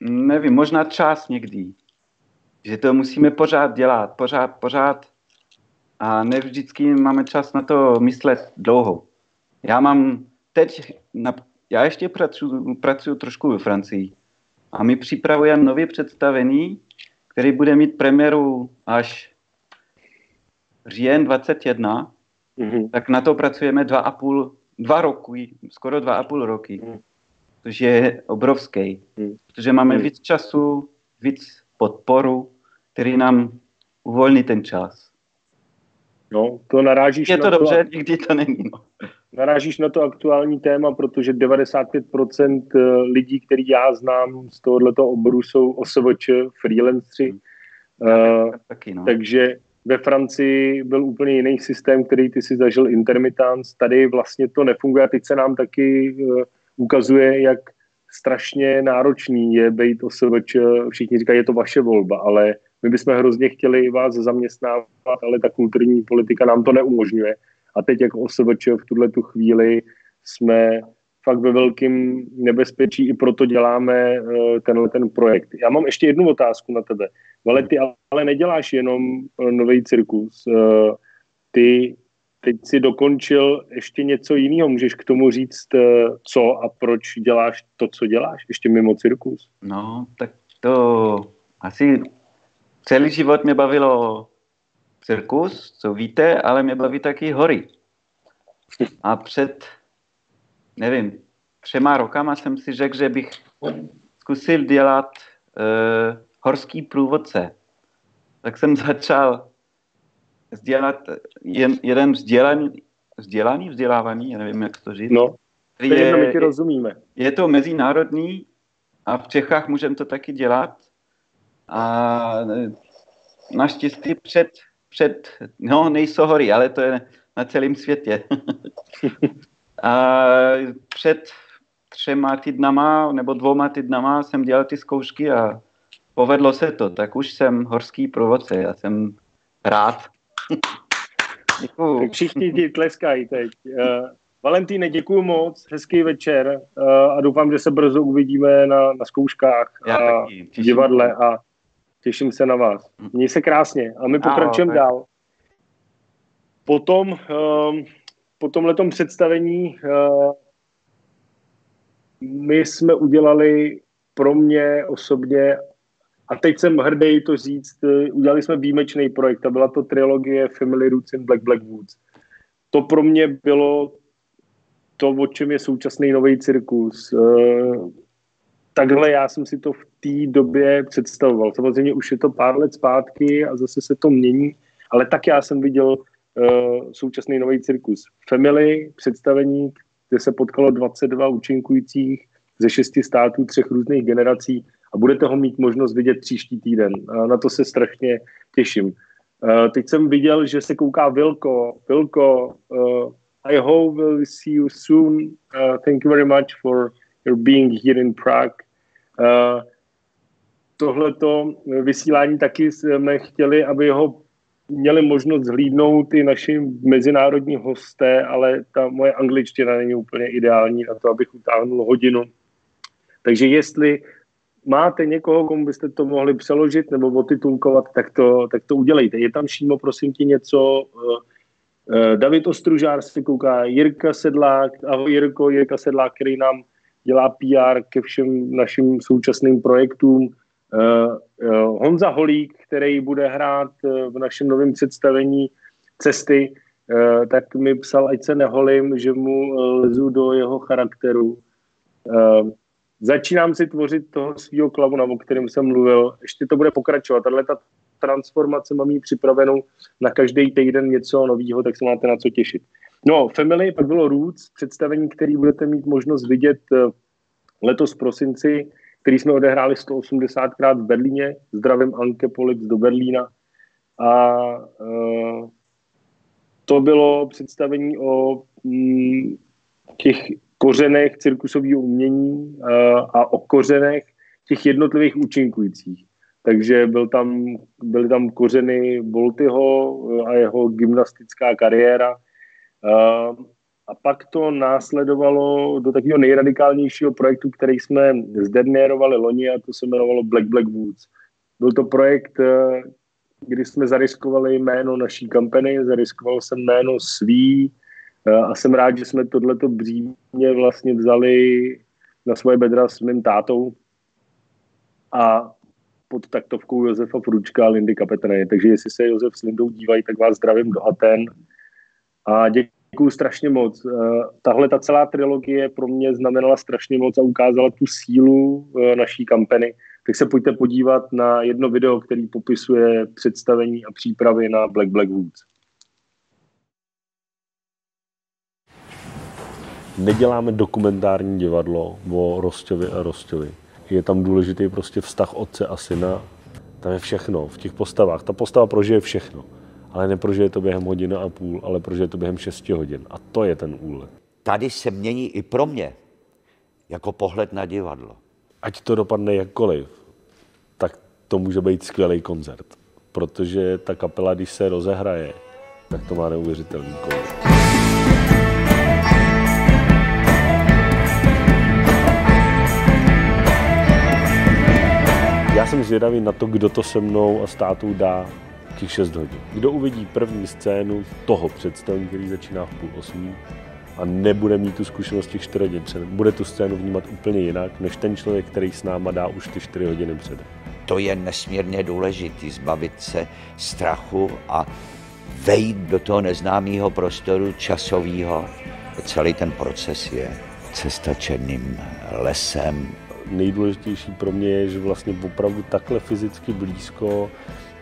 Nevím, možná čas někdy. Že to musíme pořád dělat, pořád. A ne vždycky máme čas na to myslet dlouho. Já ještě pracuji trošku ve Francii. A my připravujeme nové představení, které bude mít premiéru až říjen 21. Tak na to pracujeme 2 roky, skoro 2,5 roky. Což je obrovský. Protože máme víc času, víc podporu, který nám uvolní ten čas. No, to narážíš je to na dobře, nikdy to není. No. Narážíš na to aktuální téma, protože 95% lidí, který já znám z tohoto oboru, jsou OSVČ, freelancři. Taky, no. Takže ve Francii byl úplně jiný systém, který ty si zažil, intermittence. Tady vlastně to nefunguje a teď se nám taky ukazuje, jak strašně náročný je být OSVČ. Všichni říkají, je to vaše volba, ale my bychom hrozně chtěli vás zaměstnávat, ale ta kulturní politika nám to neumožňuje. A teď jako OSVČ v tuhletu chvíli jsme fakt ve velkém nebezpečí, i proto děláme ten projekt. Já mám ještě jednu otázku na tebe. Vale, ty ale neděláš jenom nový cirkus. Ty teď si dokončil ještě něco jiného. Můžeš k tomu říct, co a proč děláš to, co děláš, ještě mimo cirkus? No, tak to asi celý život mě bavilo cirkus, co víte, ale mě baví taky hory. A před, 3 rokama jsem si řekl, že bych zkusil dělat horský průvodce. Tak jsem začal jeden vzdělávání, já nevím, jak to říct. No, my ti rozumíme. Je to mezinárodní a v Čechách můžeme to taky dělat. A naštěstí nejsou hory, ale to je na celém světě. A před 3 týdnama nebo 2 týdnama jsem dělal ty zkoušky a povedlo se to. Tak už jsem horský průvodce, já jsem rád. Tak všichni ti tleskají teď. Valentíne, děkuju moc, hezký večer a doufám, že se brzo uvidíme na zkouškách a v divadle a těším se na vás. Měj se krásně a my pokračujeme dál. Po tomhletom představení my jsme udělali pro mě osobně, a teď jsem hrdý to říct, udělali jsme výjimečný projekt a byla to trilogie Family Roots in Black Woods. To pro mě bylo to, o čem je současný nový cirkus. Takhle já jsem si to v té době představoval. Samozřejmě už je to pár let zpátky a zase se to mění, Ale tak já jsem viděl současný nový cirkus. Family, představení, kde se potkalo 22 účinkujících ze 6 států, 3 různých generací a budete ho mít možnost vidět příští týden. A na to se strašně těším. Teď jsem viděl, že se kouká Vilko, I hope we'll see you soon. Thank you very much for your being here in Prague. Tohleto vysílání taky jsme chtěli, aby ho měli možnost zhlídnout i naši mezinárodní hosté, ale ta moje angličtina není úplně ideální na to, abych utáhnul hodinu. Takže jestli máte někoho, komu byste to mohli přeložit nebo otitulkovat, tak to udělejte. Je tam, Šímo, prosím ti něco. David Ostružár se kouká, Jirka Sedlák, ahoj Jirko, Jirka Sedlák, který nám dělá PR ke všem našim současným projektům. Honza Holík, který bude hrát v našem novém představení Cesty, tak mi psal, ať se neholím, že mu lezu do jeho charakteru. Začínám si tvořit toho svýho klavuna, o kterém jsem mluvil. Ještě to bude pokračovat. Tato transformace mám jí připravenou na každý týden něco nového, tak se máte na co těšit. No, Family, pak bylo Roots, představení, který budete mít možnost vidět letos v prosinci, který jsme odehráli 180krát v Berlíně. Zdravím Anke Polic do Berlína. A to bylo představení o těch kořenech cirkusového umění a o kořenech těch jednotlivých účinkujících. Takže byly tam kořeny Boltyho a jeho gymnastická kariéra. A pak to následovalo do takového nejradikálnějšího projektu, který jsme zdenérovali loni, a to se jmenovalo Black Woods. Byl to projekt, kdy jsme zariskovali jméno naší kampany, zariskoval jsem jméno svý a jsem rád, že jsme tohleto břímě vlastně vzali na svoje bedra s mým tátou a pod taktovkou Josefa Fručka a Lindy Kapetné. Takže jestli se Josef s Lindou dívají, tak vás zdravím do Aten. A děkuju strašně moc. Tahle ta celá trilogie pro mě znamenala strašně moc a ukázala tu sílu naší kampany. Tak se pojďte podívat na jedno video, který popisuje představení a přípravy na Black Woods. Neděláme dokumentární divadlo o Rosťovi a Rosťovi. Je tam důležitý prostě vztah otce a syna. Tam je všechno v těch postavách. Ta postava prožije všechno. Ale neprožije to během 1,5 hodiny, ale prožije to během 6 hodin. A to je ten úlet. Tady se mění i pro mě jako pohled na divadlo. Ať to dopadne jakkoliv, tak to může být skvělý koncert. Protože ta kapela, když se rozehraje, tak to má neuvěřitelný koncert. Já jsem zvědavý na to, kdo to se mnou a s tátou dá těch 6 hodin. Kdo uvidí první scénu toho představení, který začíná v 7:30 a nebude mít tu zkušenost těch 4 hodin před. Bude tu scénu vnímat úplně jinak, než ten člověk, který s náma dá už ty 4 hodiny před. To je nesmírně důležité, zbavit se strachu a vejít do toho neznámého prostoru časového. Celý ten proces je cesta černým lesem. Nejdůležitější pro mě je, že vlastně opravdu takhle fyzicky blízko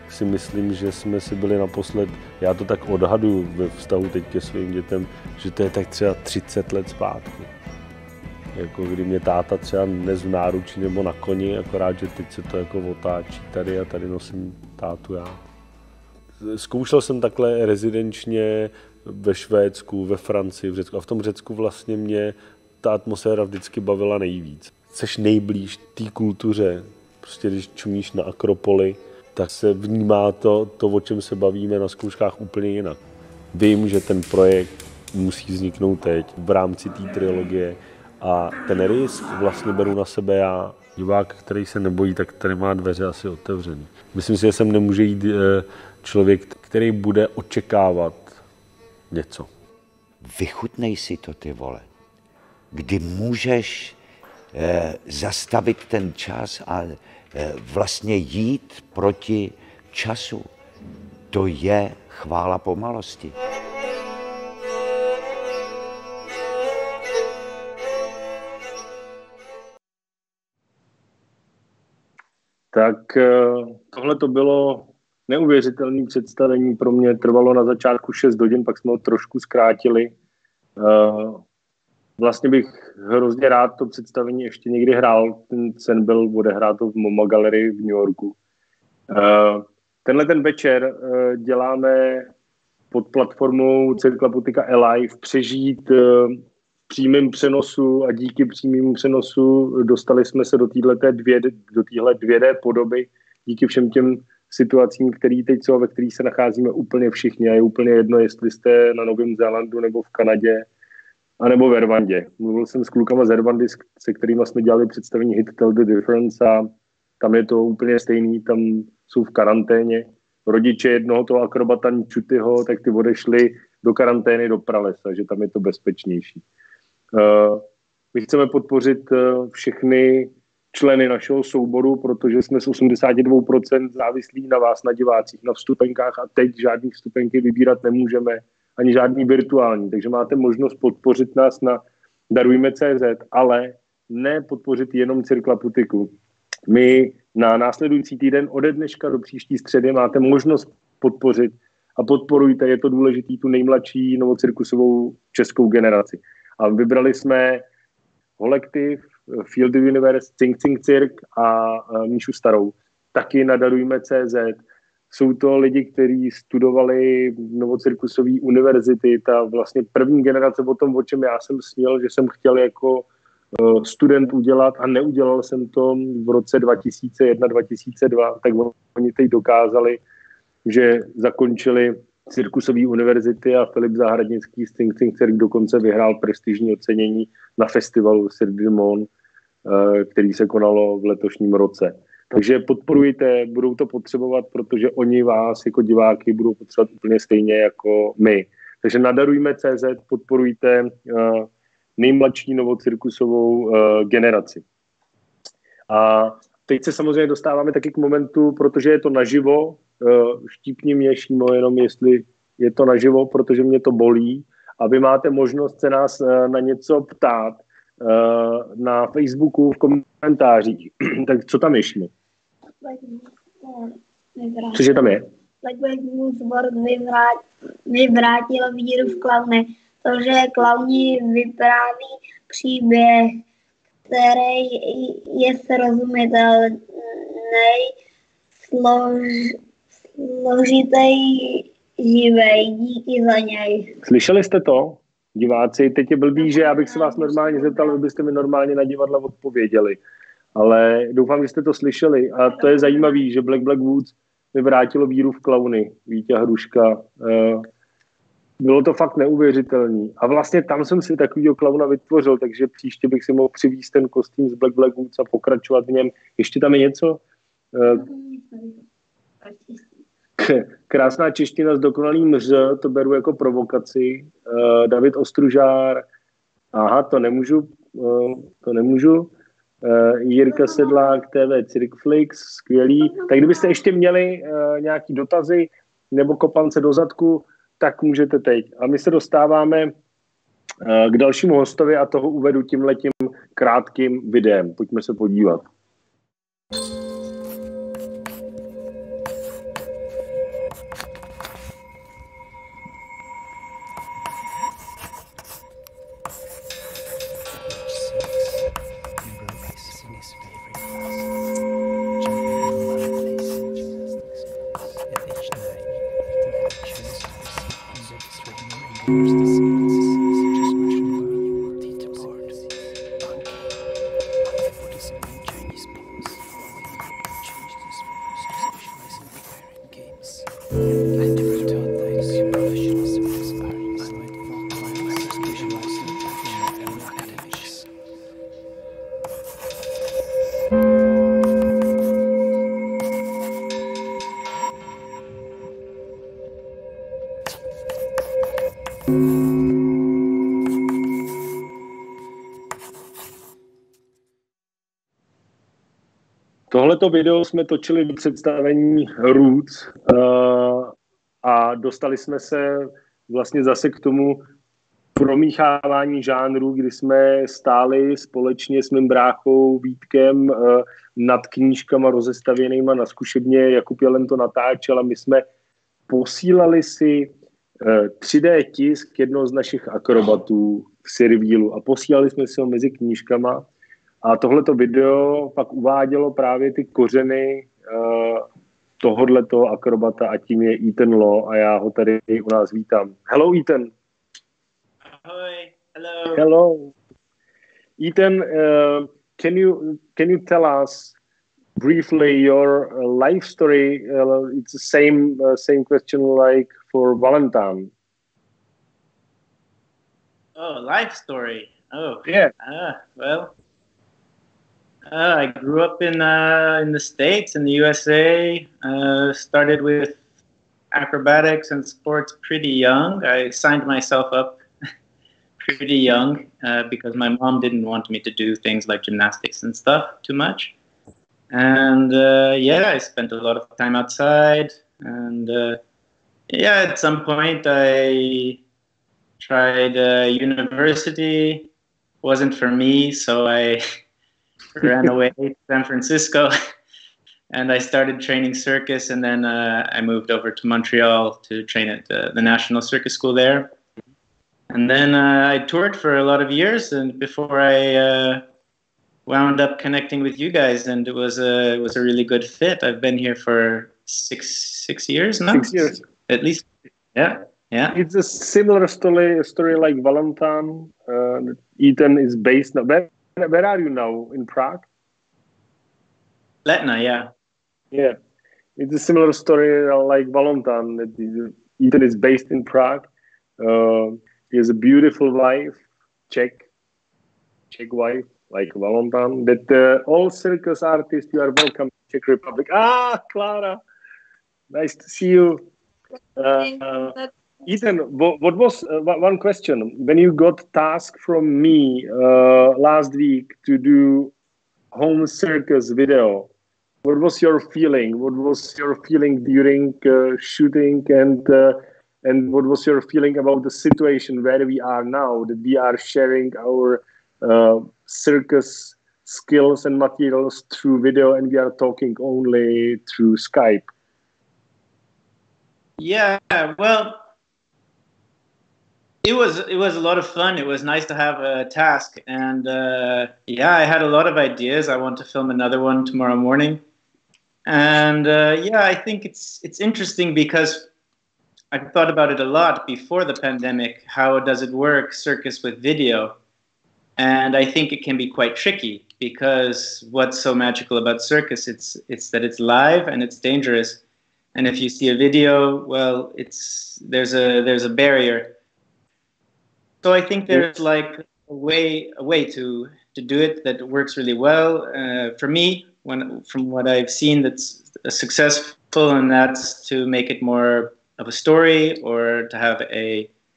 si myslím, že jsme si byli naposled, já to tak odhaduju ve vztahu teď ke svým dětem, že to je tak třeba 30 let zpátky. Jako kdy mě táta třeba dnes v náručí nebo na koni, akorát, že teď se to jako otáčí tady a tady nosím tátu já. Zkoušel jsem takhle rezidenčně ve Švédsku, ve Francii, v Řecku a v tom Řecku vlastně mě ta atmosféra vždycky bavila nejvíc. Jseš nejblíž té kultuře, prostě když čumíš na Akropoli, tak se vnímá to, o čem se bavíme na zkouškách úplně jinak. Vím, že ten projekt musí vzniknout teď v rámci té trilogie a ten risk vlastně beru na sebe já. Divák, který se nebojí, tak tady má dveře asi otevřený. Myslím si, že sem nemůže jít člověk, který bude očekávat něco. Vychutnej si to, ty vole. Kdy můžeš zastavit ten čas a vlastně jít proti času. To je chvála pomalosti. Tak tohle to bylo neuvěřitelné představení. Pro mě trvalo na začátku 6 hodin, pak jsme ho trošku zkrátili. Vlastně bych hrozně rád to představení ještě někdy hrál. Ten sen byl odehrát to v MoMA galerii v New Yorku. Tenhle ten večer děláme pod platformou Cirkla Putika Alive přežít v přímém přenosu a díky přímému přenosu dostali jsme se do téhle 2D podoby díky všem těm situacím, které teď jsou, ve kterých se nacházíme úplně všichni a je úplně jedno, jestli jste na Novém Zélandu nebo v Kanadě a nebo v Rwandě. Mluvil jsem s klukama z Rwandy, se kterými jsme dělali představení Hit Tell the Difference a tam je to úplně stejný, tam jsou v karanténě. Rodiče jednoho toho akrobata Nčutyho, tak ty odešli do karantény do pralesa, že tam je to bezpečnější. My chceme podpořit všechny členy našeho souboru, protože jsme z 82% závislí na vás, na divácích, na vstupenkách a teď žádný vstupenky vybírat nemůžeme, ani žádný virtuální, takže máte možnost podpořit nás na darujme.cz, ale ne podpořit jenom Cirkla Putiku. My na následující týden ode dneška do příští středy máte možnost podpořit a podporujte, je to důležitý, tu nejmladší novocirkusovou českou generaci. A vybrali jsme kolektiv Field Universe, Cink Cink Cirk a Míšu Starou. Taky na darujme.cz. Jsou to lidi, kteří studovali novocirkusové univerzity, ta vlastně první generace o tom, o čem já jsem snil, že jsem chtěl jako student udělat a neudělal jsem to v roce 2001-2002, tak oni teď dokázali, že zakončili cirkusové univerzity a Filip Zahradnický z Cink Cink Cirk dokonce vyhrál prestižní ocenění na festivalu Cirque du Monde, který se konalo v letošním roce. Takže podporujte, budou to potřebovat, protože oni vás jako diváky budou potřebovat úplně stejně jako my. Takže na darujme.cz podporujte nejmladší novocirkusovou generaci. A teď se samozřejmě dostáváme taky k momentu, protože je to naživo, štípni mě, Šímo, jenom jestli je to naživo, protože mě to bolí a vy máte možnost se nás na něco ptát na Facebooku v komentářích. Tak co tam je, Šímo? Cože tam je? Black Moon Sport vyvrátil víru v klauny. To, že klauni vypráví příběh, který je srozumitelný, složitý, živej. Díky za něj. Slyšeli jste to, diváci? Teď je blbý, že já bych se vás normálně zeptal, abyste mi normálně na divadla odpověděli. Ale doufám, že jste to slyšeli. A to je zajímavý, že Black Woods vyvrátilo víru v klauny. Vítě Hruška. Bylo to fakt neuvěřitelný. A vlastně tam jsem si takovýho klauna vytvořil, takže příště bych si mohl přivést ten kostým z Black Woods a pokračovat v něm. Ještě tam je něco? Krásná čeština s dokonalým mř, to beru jako provokaci. David Ostružár, aha, to nemůžu. Jirka Sedlák, TV Cirkflix, skvělý. Tak kdybyste ještě měli nějaký dotazy nebo kopance do zadku, tak můžete teď. A my se dostáváme k dalšímu hostovi a toho uvedu tímhletím krátkým videem. Pojďme se podívat. Tohleto video jsme točili do představení Roots a dostali jsme se vlastně zase k tomu, promíchávání žánrů, kdy jsme stáli společně s mým bráchou Vítkem nad knížkama rozestavěnýma na zkušebně. Jakub Jelen to natáčel a my jsme posílali si 3D tisk jednoho z našich akrobatů v Sirvílu a posílali jsme si ho mezi knížkama. A tohleto video pak uvádělo právě ty kořeny tohoto akrobata a tím je Ethan Law a já ho tady u nás vítám. Hello, Ethan. Ahoy. Hello. Hello. Ethan, can you tell us briefly your life story? It's the same question like for Valentine. Oh, life story. Oh, yeah. Well, I grew up in the States, in the USA. Started with acrobatics and sports pretty young. I signed myself up pretty young because my mom didn't want me to do things like gymnastics and stuff too much. And I spent a lot of time outside. And at some point I tried university. Wasn't for me, so I ran away to San Francisco. And I started training circus, and then I moved over to Montreal to train at the National Circus School there. And then I toured for a lot of years, and before I wound up connecting with you guys, and it was a really good fit. I've been here for six years now. 6 years, at least. Yeah. It's a similar story like Valentine. Ethan is based now. Where are you now? In Prague? Letna, yeah. Yeah, it's a similar story like Valentine. Ethan is based in Prague. He has a beautiful wife, Czech wife, like Valentine. That all circus artists, you are welcome to Czech Republic. Clara, nice to see you. Ethan, what was one question? When you got task from me last week to do home circus video, what was your feeling? What was your feeling during shooting, and what was your feeling about the situation where we are now, that we are sharing our circus skills and materials through video, and we are talking only through Skype? Yeah, well, it was a lot of fun. It was nice to have a task, and I had a lot of ideas. I want to film another one tomorrow morning. And I think it's interesting because I've thought about it a lot before the pandemic. How does it work, circus with video? And I think it can be quite tricky because what's so magical about circus? It's that it's live and it's dangerous. And if you see a video, well, there's a barrier. So I think there's like a way to do it that works really well for me. From what I've seen, that's successful, and that's to make it more of a story, or to have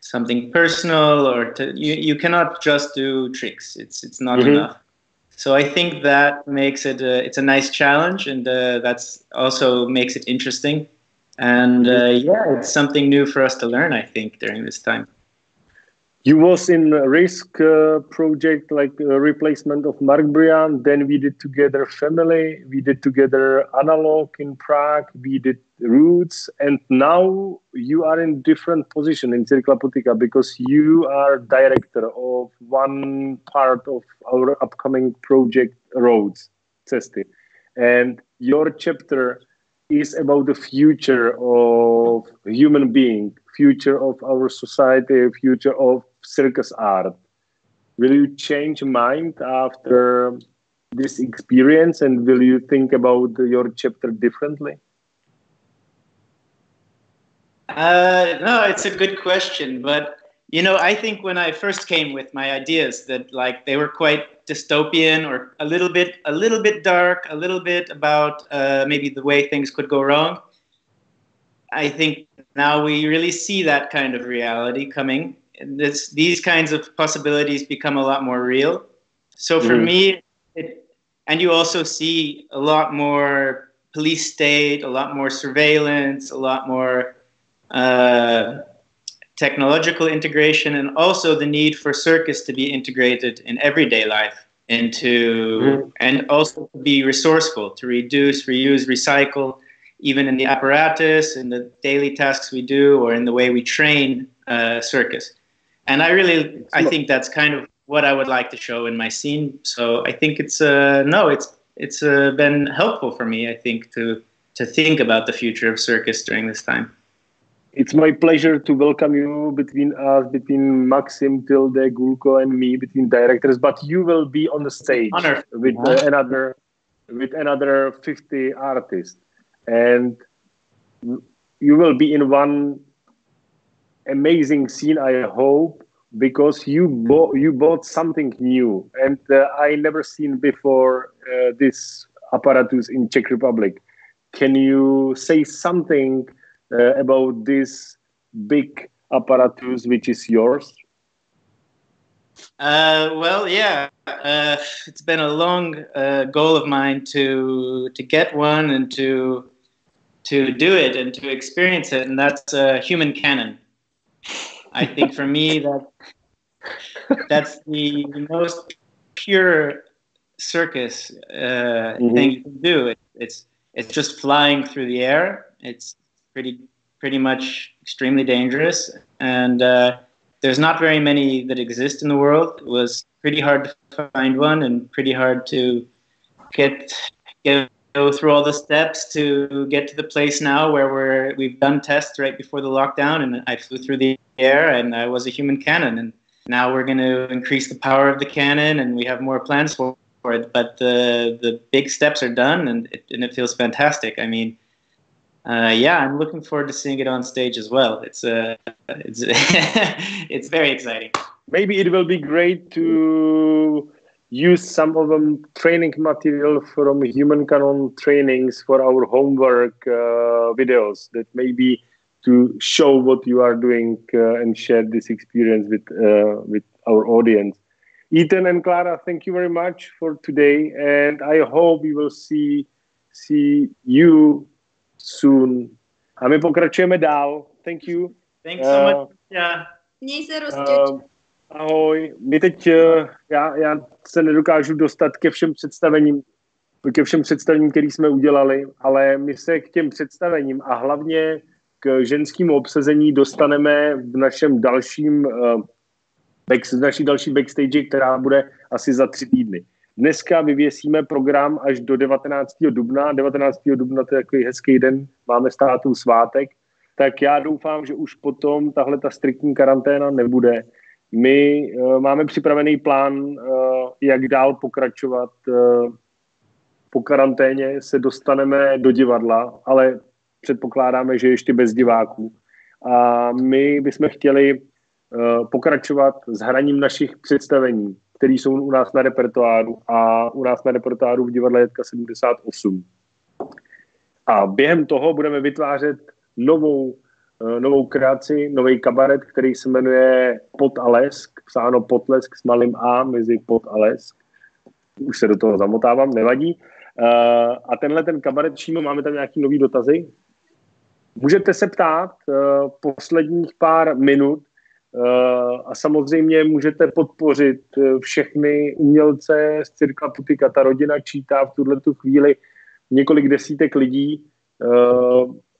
something personal, or you cannot just do tricks. It's not enough. So I think that makes it it's a nice challenge, and that's also makes it interesting. And it's something new for us to learn, I think, during this time. You was in Risk project, like replacement of Mark Brian. Then we did together Family. We did together Analog in Prague. We did Roots. And now you are in different position in Cirkla Putika because you are director of one part of our upcoming project, Roads, Cesty. And your chapter is about the future of human being, future of our society, future of circus art. Will you change mind after this experience, and will you think about your chapter differently? No, it's a good question, but I think when I first came with my ideas that like they were quite dystopian, or a little bit dark, a little bit about maybe the way things could go wrong. I think now we really see that kind of reality coming. These kinds of possibilities become a lot more real. So for me, and you also see a lot more police state, a lot more surveillance, a lot more technological integration and also the need for circus to be integrated in everyday life and also to be resourceful, to reduce, reuse, recycle, even in the apparatus, in the daily tasks we do, or in the way we train circus. And I think that's kind of what I would like to show in my scene. So I think it's been helpful for me, I think, to think about the future of circus during this time. It's my pleasure to welcome you between us, between Maxim, Tilde, Gulko, and me, between directors. But you will be on the stage with another 50 artists, and you will be in one amazing scene, I hope, because you bought something new, and I never seen before this apparatus in Czech Republic. Can you say something about this big apparatus which is yours? Well, yeah, it's been a long goal of mine to get one and to do it and to experience it, and that's Human Cannon. I think for me that's the most pure circus thing you can do. It's just flying through the air. It's pretty much extremely dangerous, and there's not very many that exist in the world. It was pretty hard to find one, and pretty hard to go through all the steps to get to the place now where we've done tests right before the lockdown, and I flew through the air, and I was a human cannon, and now we're going to increase the power of the cannon, and we have more plans for it. But the big steps are done, and it feels fantastic. I mean, yeah, I'm looking forward to seeing it on stage as well. It's it's very exciting. Maybe it will be great to use some of them training material from Human Cannon trainings for our homework videos, that maybe to show what you are doing and share this experience with our audience. Ethan and Clara, thank you very much for today, and I hope we will see you soon. A my pokračujeme dál. Thank you. Thanks so much. Yeah. Měj se, Rostěč. Ahoj. My teď, já se nedokážu dostat ke všem představením, které jsme udělali, ale my se k těm představením a hlavně k ženskému obsazení dostaneme v našem naší další backstage, která bude asi za 3 týdny. Dneska vyvěsíme program až do 19. dubna. 19. dubna to je takový hezký den, máme států svátek, tak já doufám, že už potom tahle ta striktní karanténa nebude. My máme připravený plán, jak dál pokračovat. Po karanténě se dostaneme do divadla, ale předpokládáme, že ještě bez diváků. A my bychom chtěli pokračovat s hraním našich představení, které jsou u nás na repertoáru, a u nás na repertoáru v divadle Jitka 78. A během toho budeme vytvářet novou kreaci, nový kabaret, který se jmenuje Pot a lesk, psáno Potlesk s malým A mezi Pot a lesk. Už se do toho zamotávám, nevadí. A tenhle ten kabaret, Šímo, máme tam nějaký nový dotazy? Můžete se ptát posledních pár minut, a samozřejmě můžete podpořit všechny umělce z Cirkla Putika. Ta rodina čítá v tuhletu chvíli několik desítek lidí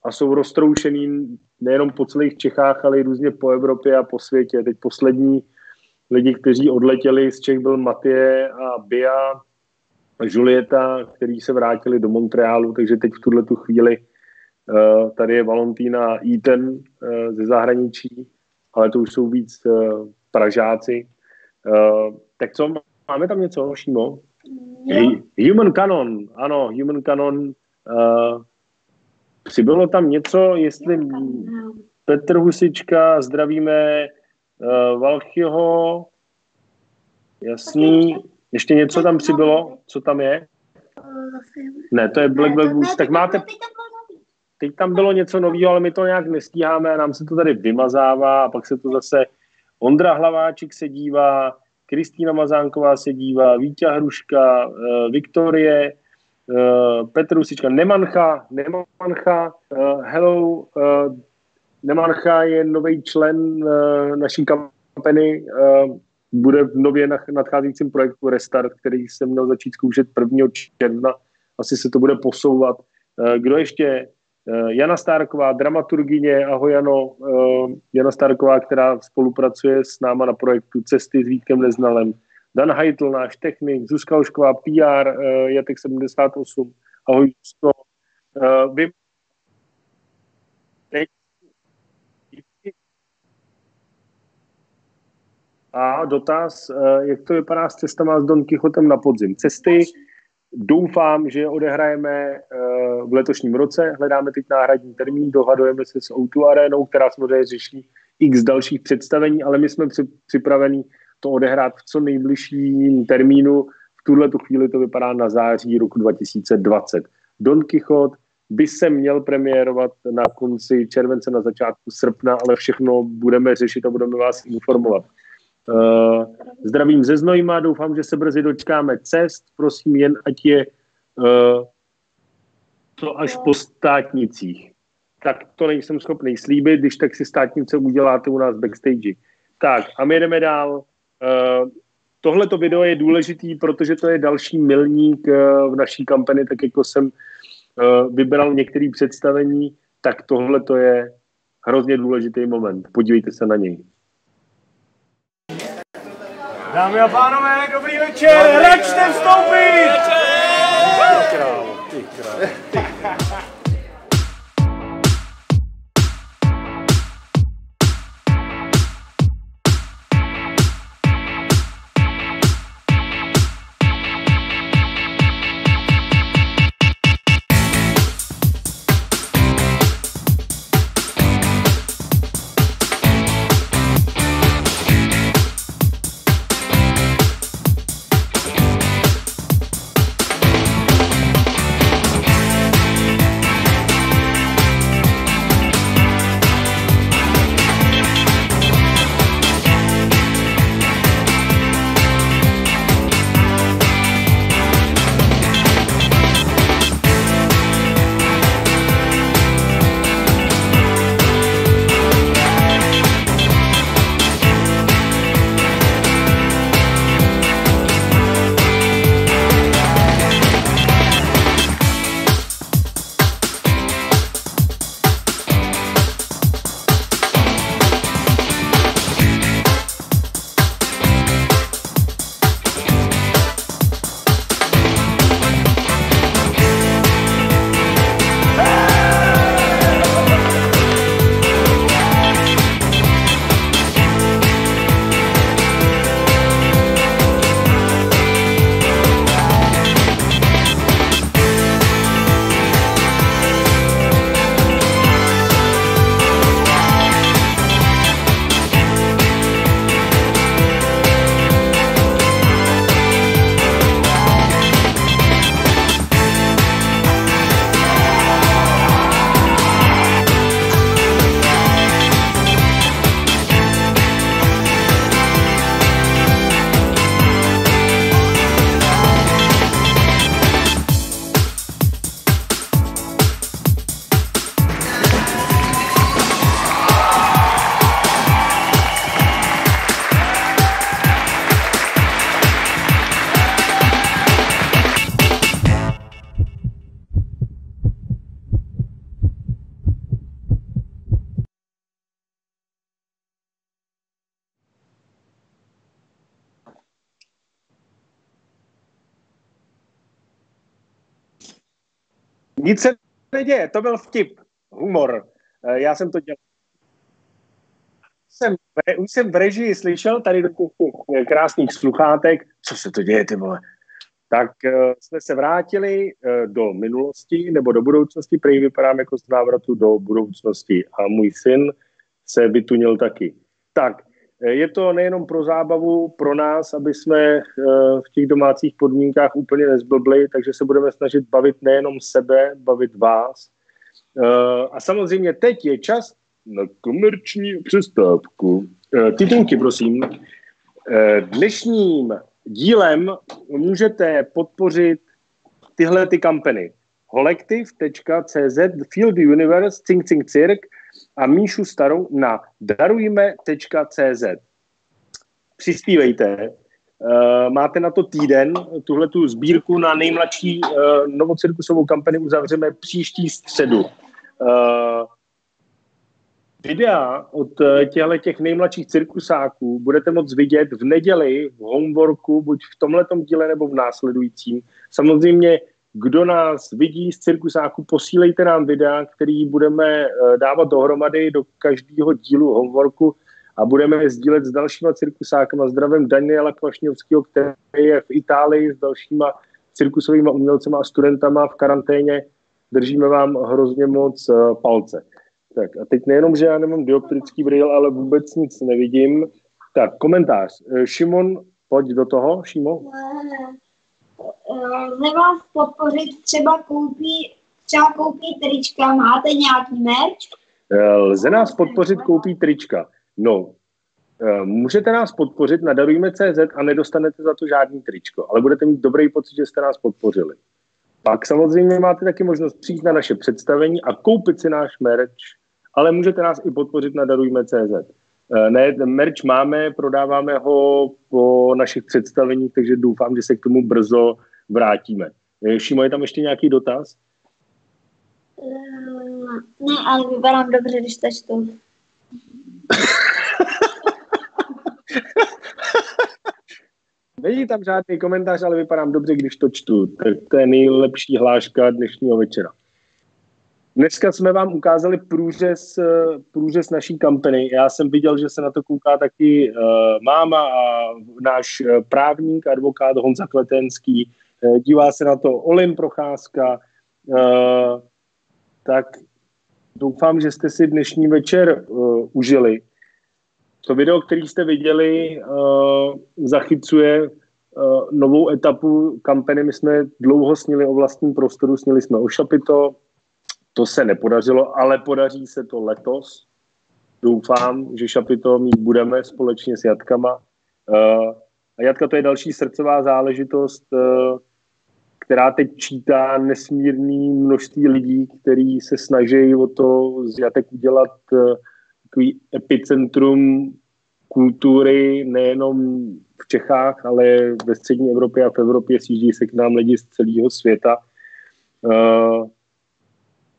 a jsou roztroušený nejenom po celých Čechách, ale i různě po Evropě a po světě. Teď poslední lidi, kteří odletěli z Čech, byl Matěj a Bia a Julieta, kteří se vrátili do Montrealu, takže teď v tuhletu chvíli tady je Valentína a Ethan ze zahraničí, ale to už jsou víc Pražáci. Tak co, máme tam něco, Šímo? Human Cannon, ano, Human Cannon. Přibylo tam něco, jestli Petr Husička, zdravíme Valchyho, jasný, ještě něco tam přibylo, co tam je? Ne, to je Black Blues, tak máte... Teď tam bylo něco nového, ale my to nějak nestíháme a nám se to tady vymazává a pak se to zase... Ondra Hlaváček se dívá, Kristýna Mazánková se dívá, Víťa Hruška, Viktorie, Petr Husička, Nemancha, hello, Nemancha je nový člen naší kampany, bude v nově nadcházejícím projektu Restart, který se měl začít zkoušet 1. června. Asi se to bude posouvat. Kdo ještě? Jana Stárková, dramaturgyně, ahoj Jano. Jana Stárková, která spolupracuje s náma na projektu Cesty s Vítkem Neznalem. Dan Heitl, náš technik, Zuzka Ošková, PR, Jatek 78, ahoj Zuzko. Vy... A dotaz, jak to vypadá s cestama s Don Quixotem na podzim. Cesty doufám, že odehrajeme v letošním roce. Hledáme teď náhradní termín, dohadujeme se s O2 Arenou, která samozřejmě řeší x dalších představení, ale my jsme připraveni to odehrát v co nejbližším termínu. V tuhletu chvíli to vypadá na září roku 2020. Don Quixote by se měl premiérovat na konci července, na začátku srpna, ale všechno budeme řešit a budeme vás informovat. Zdravím ze Znojma, doufám, že se brzy dočkáme cest, prosím jen, ať je to až po státnicích. Tak to nejsem schopný slíbit, když tak si státnice uděláte u nás backstage. Tak a my jdeme dál. Tohleto video je důležitý, protože to je další milník v naší kampani, tak jako jsem vybral některé představení, tak tohleto je hrozně důležitý moment. Podívejte se na něj. Dámy a pánové, dobrý večer, račte vstoupit! Ty králo, ty králo. Nic se neděje, to byl vtip, humor. Já jsem to dělal. Už jsem v režii slyšel tady do těch krásných sluchátek, co se to děje, ty vole. Tak jsme se vrátili do minulosti nebo do budoucnosti, prý vypadám jako z návratu do budoucnosti a můj syn se vytunil taky. Tak, je to nejenom pro zábavu, pro nás, aby jsme v těch domácích podmínkách úplně nezblbli, takže se budeme snažit bavit nejenom sebe, bavit vás. A samozřejmě teď je čas na komerční přestávku. Titulky, prosím. Dnešním dílem můžete podpořit tyhle ty kampany. Holektiv.cz, Field Universe, Cink Cink Cirk, a Míšu Starou na darujme.cz. Přispívejte. Máte na to týden, tuhletu sbírku na nejmladší novocirkusovou kampani uzavřeme příští středu. Videa od těch nejmladších cirkusáků budete moct vidět v neděli v homeworku, buď v tomhletom díle nebo v následujícím. Samozřejmě, kdo nás vidí z cirkusáků, posílejte nám videa, který budeme dávat dohromady do každého dílu homeworku a budeme je sdílet s dalšíma cirkusákama. Zdravím Daniela Kvašňovského, který je v Itálii s dalšíma cirkusovými umělcema a studentama v karanténě. Držíme vám hrozně moc palce. Tak a teď nejenom, že já nemám dioptrický brýl, ale vůbec nic nevidím. Tak, komentář. Šimon, pojď do toho, Šimo. Lze vás podpořit, třeba koupí trička, máte nějaký merch? Lze nás podpořit, koupí trička. No, můžete nás podpořit na darujme.cz a nedostanete za to žádný tričko, ale budete mít dobrý pocit, že jste nás podpořili. Pak samozřejmě máte taky možnost přijít na naše představení a koupit si náš merch, ale můžete nás i podpořit na darujme.cz. Ne, merch máme, prodáváme ho po našich představeních, takže doufám, že se k tomu brzo vrátíme. Šimo, je tam ještě nějaký dotaz? Ne, ale vypadám dobře, když to čtu. Není tam žádný komentář, ale vypadám dobře, když to čtu. Tak to je nejlepší hláška dnešního večera. Dneska jsme vám ukázali průřez naší kampany. Já jsem viděl, že se na to kouká taky máma a náš právník, advokát Honza Kletenský. Dívá se na to Olim Procházka. Tak doufám, že jste si dnešní večer užili. To video, který jste viděli, zachycuje novou etapu kampany. My jsme dlouho snili o vlastním prostoru, snili jsme o Šapito, to se nepodařilo, ale podaří se to letos. Doufám, že Šapito mít budeme společně s Jatkama. A Jatka, to je další srdcová záležitost, která teď čítá nesmírné množství lidí, kteří se snaží o to z Jatek udělat takový epicentrum kultury nejenom v Čechách, ale ve střední Evropě a v Evropě. Sjíždí se k nám lidi z celého světa.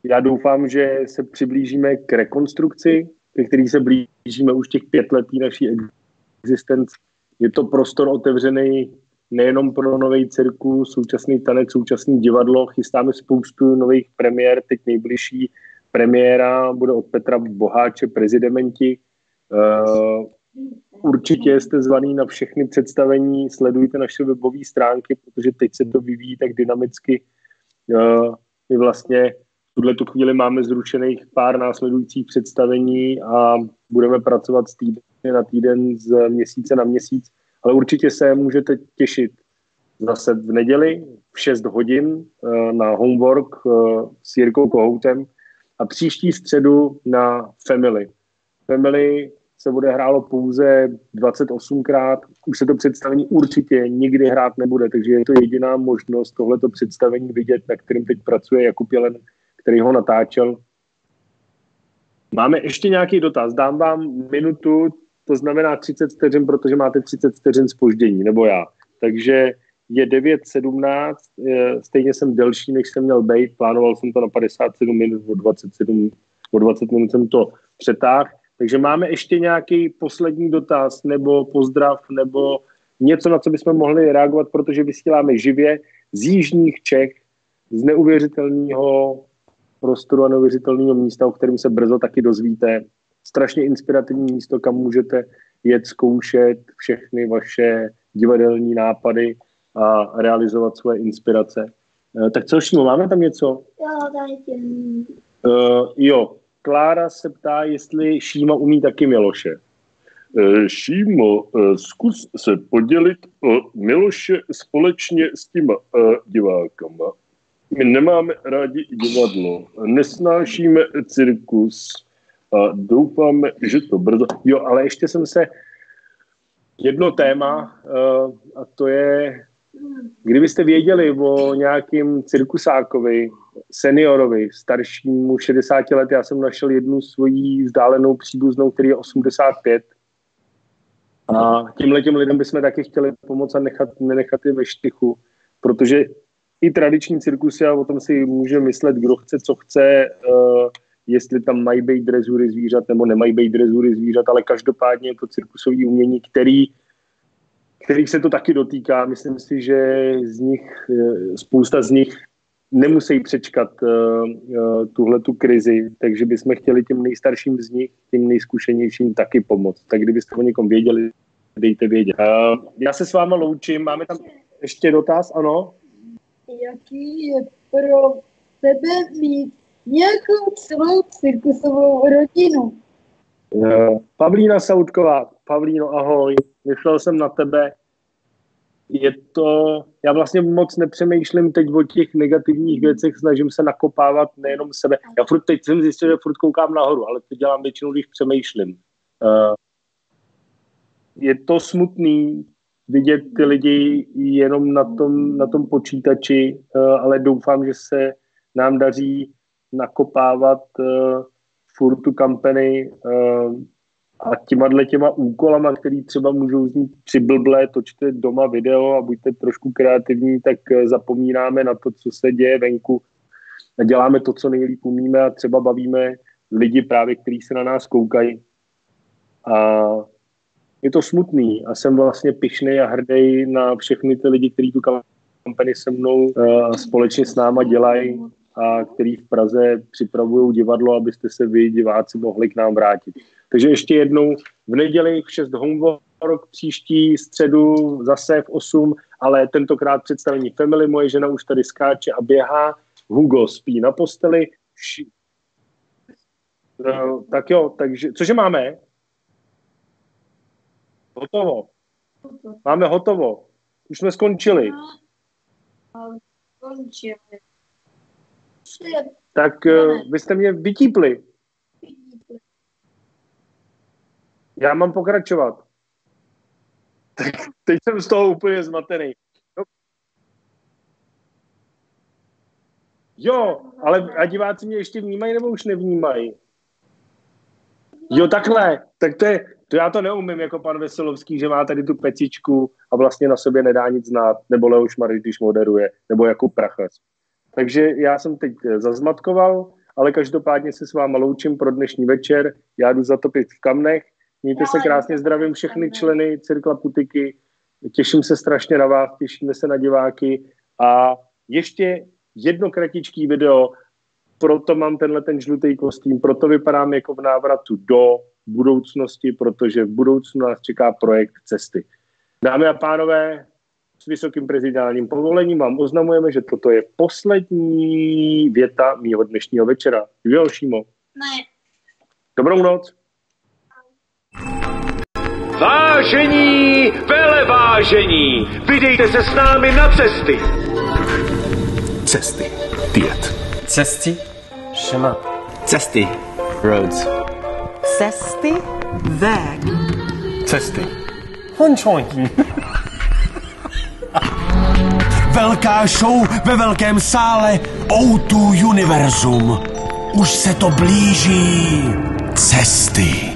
Já doufám, že se přiblížíme k rekonstrukci, ke který se blížíme už těch 5 let naší existence. Je to prostor otevřený nejenom pro nový cirkus, současný tanec, současný divadlo. Chystáme spoustu nových premiér, teď nejbližší premiéra bude od Petra Boháče, Prezidementi. Určitě jste zvaný na všechny představení, sledujte naše webové stránky, protože teď se to vyvíjí tak dynamicky. My vlastně v tuhletu chvíli máme zrušených pár následujících představení a budeme pracovat z týdne na týden, z měsíce na měsíc, ale určitě se můžete těšit zase v neděli v 6 hodin na homework s Jirkou Kohoutem a příští středu na Family. Family se bude hrálo pouze 28krát, už se to představení určitě nikdy hrát nebude, takže je to jediná možnost tohleto představení vidět, na kterým teď pracuje Jakub Jelen, který ho natáčel. Máme ještě nějaký dotaz, dám vám minutu, to znamená 30 vteřin, protože máte 30 vteřin zpoždění, nebo já. Takže je 9:17, stejně jsem delší, než jsem měl být, plánoval jsem to na 57 minut, o 20 minut jsem to přetáhl. Takže máme ještě nějaký poslední dotaz, nebo pozdrav, nebo něco, na co bychom mohli reagovat, protože vysíláme živě z jižních Čech, z neuvěřitelného prostoru a neuvěřitelného místa, o kterém se brzo taky dozvíte. Strašně inspirativní místo, kam můžete jet zkoušet všechny vaše divadelní nápady a realizovat svoje inspirace. Tak co, Šimo, máme tam něco? Jo, Klára se ptá, jestli Šíma umí taky Miloše. Šímo, zkus se podělit o Miloše společně s těma divákama. My nemáme rádi divadlo, nesnášíme cirkus a doufáme, že to brzo... Jo, ale ještě jsem se... Jedno téma, a to je, kdybyste věděli o nějakým cirkusákovi, seniorovi, staršímu 60 let, já jsem našel jednu svoji vzdálenou příbuznou, který je 85. A těmhletěm lidem bychom taky chtěli pomoct a nenechat je ve štychu, protože i tradiční cirkusy, a o tom si může myslet, kdo chce, co chce, jestli tam mají být drezury zvířat nebo nemají být drezury zvířat, ale každopádně je to cirkusové umění, kterých se to taky dotýká. Myslím si, že spousta z nich nemusí přečkat tuhletu krizi, takže bychom chtěli těm nejstarším z nich, těm nejzkušenějším taky pomoct. Tak kdybyste o někom věděli, dejte vědět. Já se s váma loučím, máme tam ještě dotaz, ano? Jaký je pro tebe mít nějakou celou cirkusovou rodinu? Pavlína Sautková. Pavlíno, ahoj, myslel jsem na tebe. Já vlastně moc nepřemýšlím teď o těch negativních věcech, snažím se nakopávat nejenom sebe. Teď jsem zjistil, že furt koukám nahoru, ale to dělám většinou, když přemýšlím. Je to smutný vidět ty lidi jenom na tom počítači, ale doufám, že se nám daří nakopávat furt tu kampani a těma úkolama, který třeba můžou znít přiblblé, točte doma video a buďte trošku kreativní, tak zapomínáme na to, co se děje venku a děláme to, co nejlíp umíme a třeba bavíme lidi právě, kteří se na nás koukají. A je to smutný a jsem vlastně pyšnej a hrdý na všechny ty lidi, kteří tu kampani se mnou společně s náma dělají a který v Praze připravují divadlo, abyste se vy, diváci, mohli k nám vrátit. Takže ještě jednou v neděli v 6 homework, příští středu zase v 8, ale tentokrát představení Family, moje žena už tady skáče a běhá, Hugo spí na posteli. Tak jo, takže, cože máme? Hotovo. Máme hotovo. Už jsme skončili. Tak vy jste mě vytípli. Já mám pokračovat. Tak teď jsem z toho úplně zmatený. No. Jo, ale a diváci mě ještě vnímají nebo už nevnímají? Jo, takhle. Tak to já to neumím jako pan Veselovský, že má tady tu pecičku a vlastně na sobě nedá nic znát, nebo Leoš Mariš, když moderuje, nebo Jakub Prachař. Takže já jsem teď zazmatkoval, ale každopádně se s váma loučím pro dnešní večer. Já jdu zatopit v kamnech. Mějte se krásně, zdravím všechny členy Cirkla Putiky. Těším se strašně na vás, těšíme se na diváky. A ještě jedno kratičký video, proto mám ten žlutý kostým, proto vypadám jako v návratu do budoucnosti, protože v budoucnu nás čeká projekt Cesty. Dámy a pánové, s vysokým prezidentálním povolením vám oznamujeme, že toto je poslední věta mýho dnešního večera. Jo, Šímo? Ne. Dobrou noc. Vážení, velevážení, vydejte se s námi na cesty. Cesty. Diet. Cesty. Chemin. Cesty. Roads. Cesty. Väg. Cesty. Hončojky. Velká show ve velkém sále O2 Univerzum. Už se to blíží. Cesty.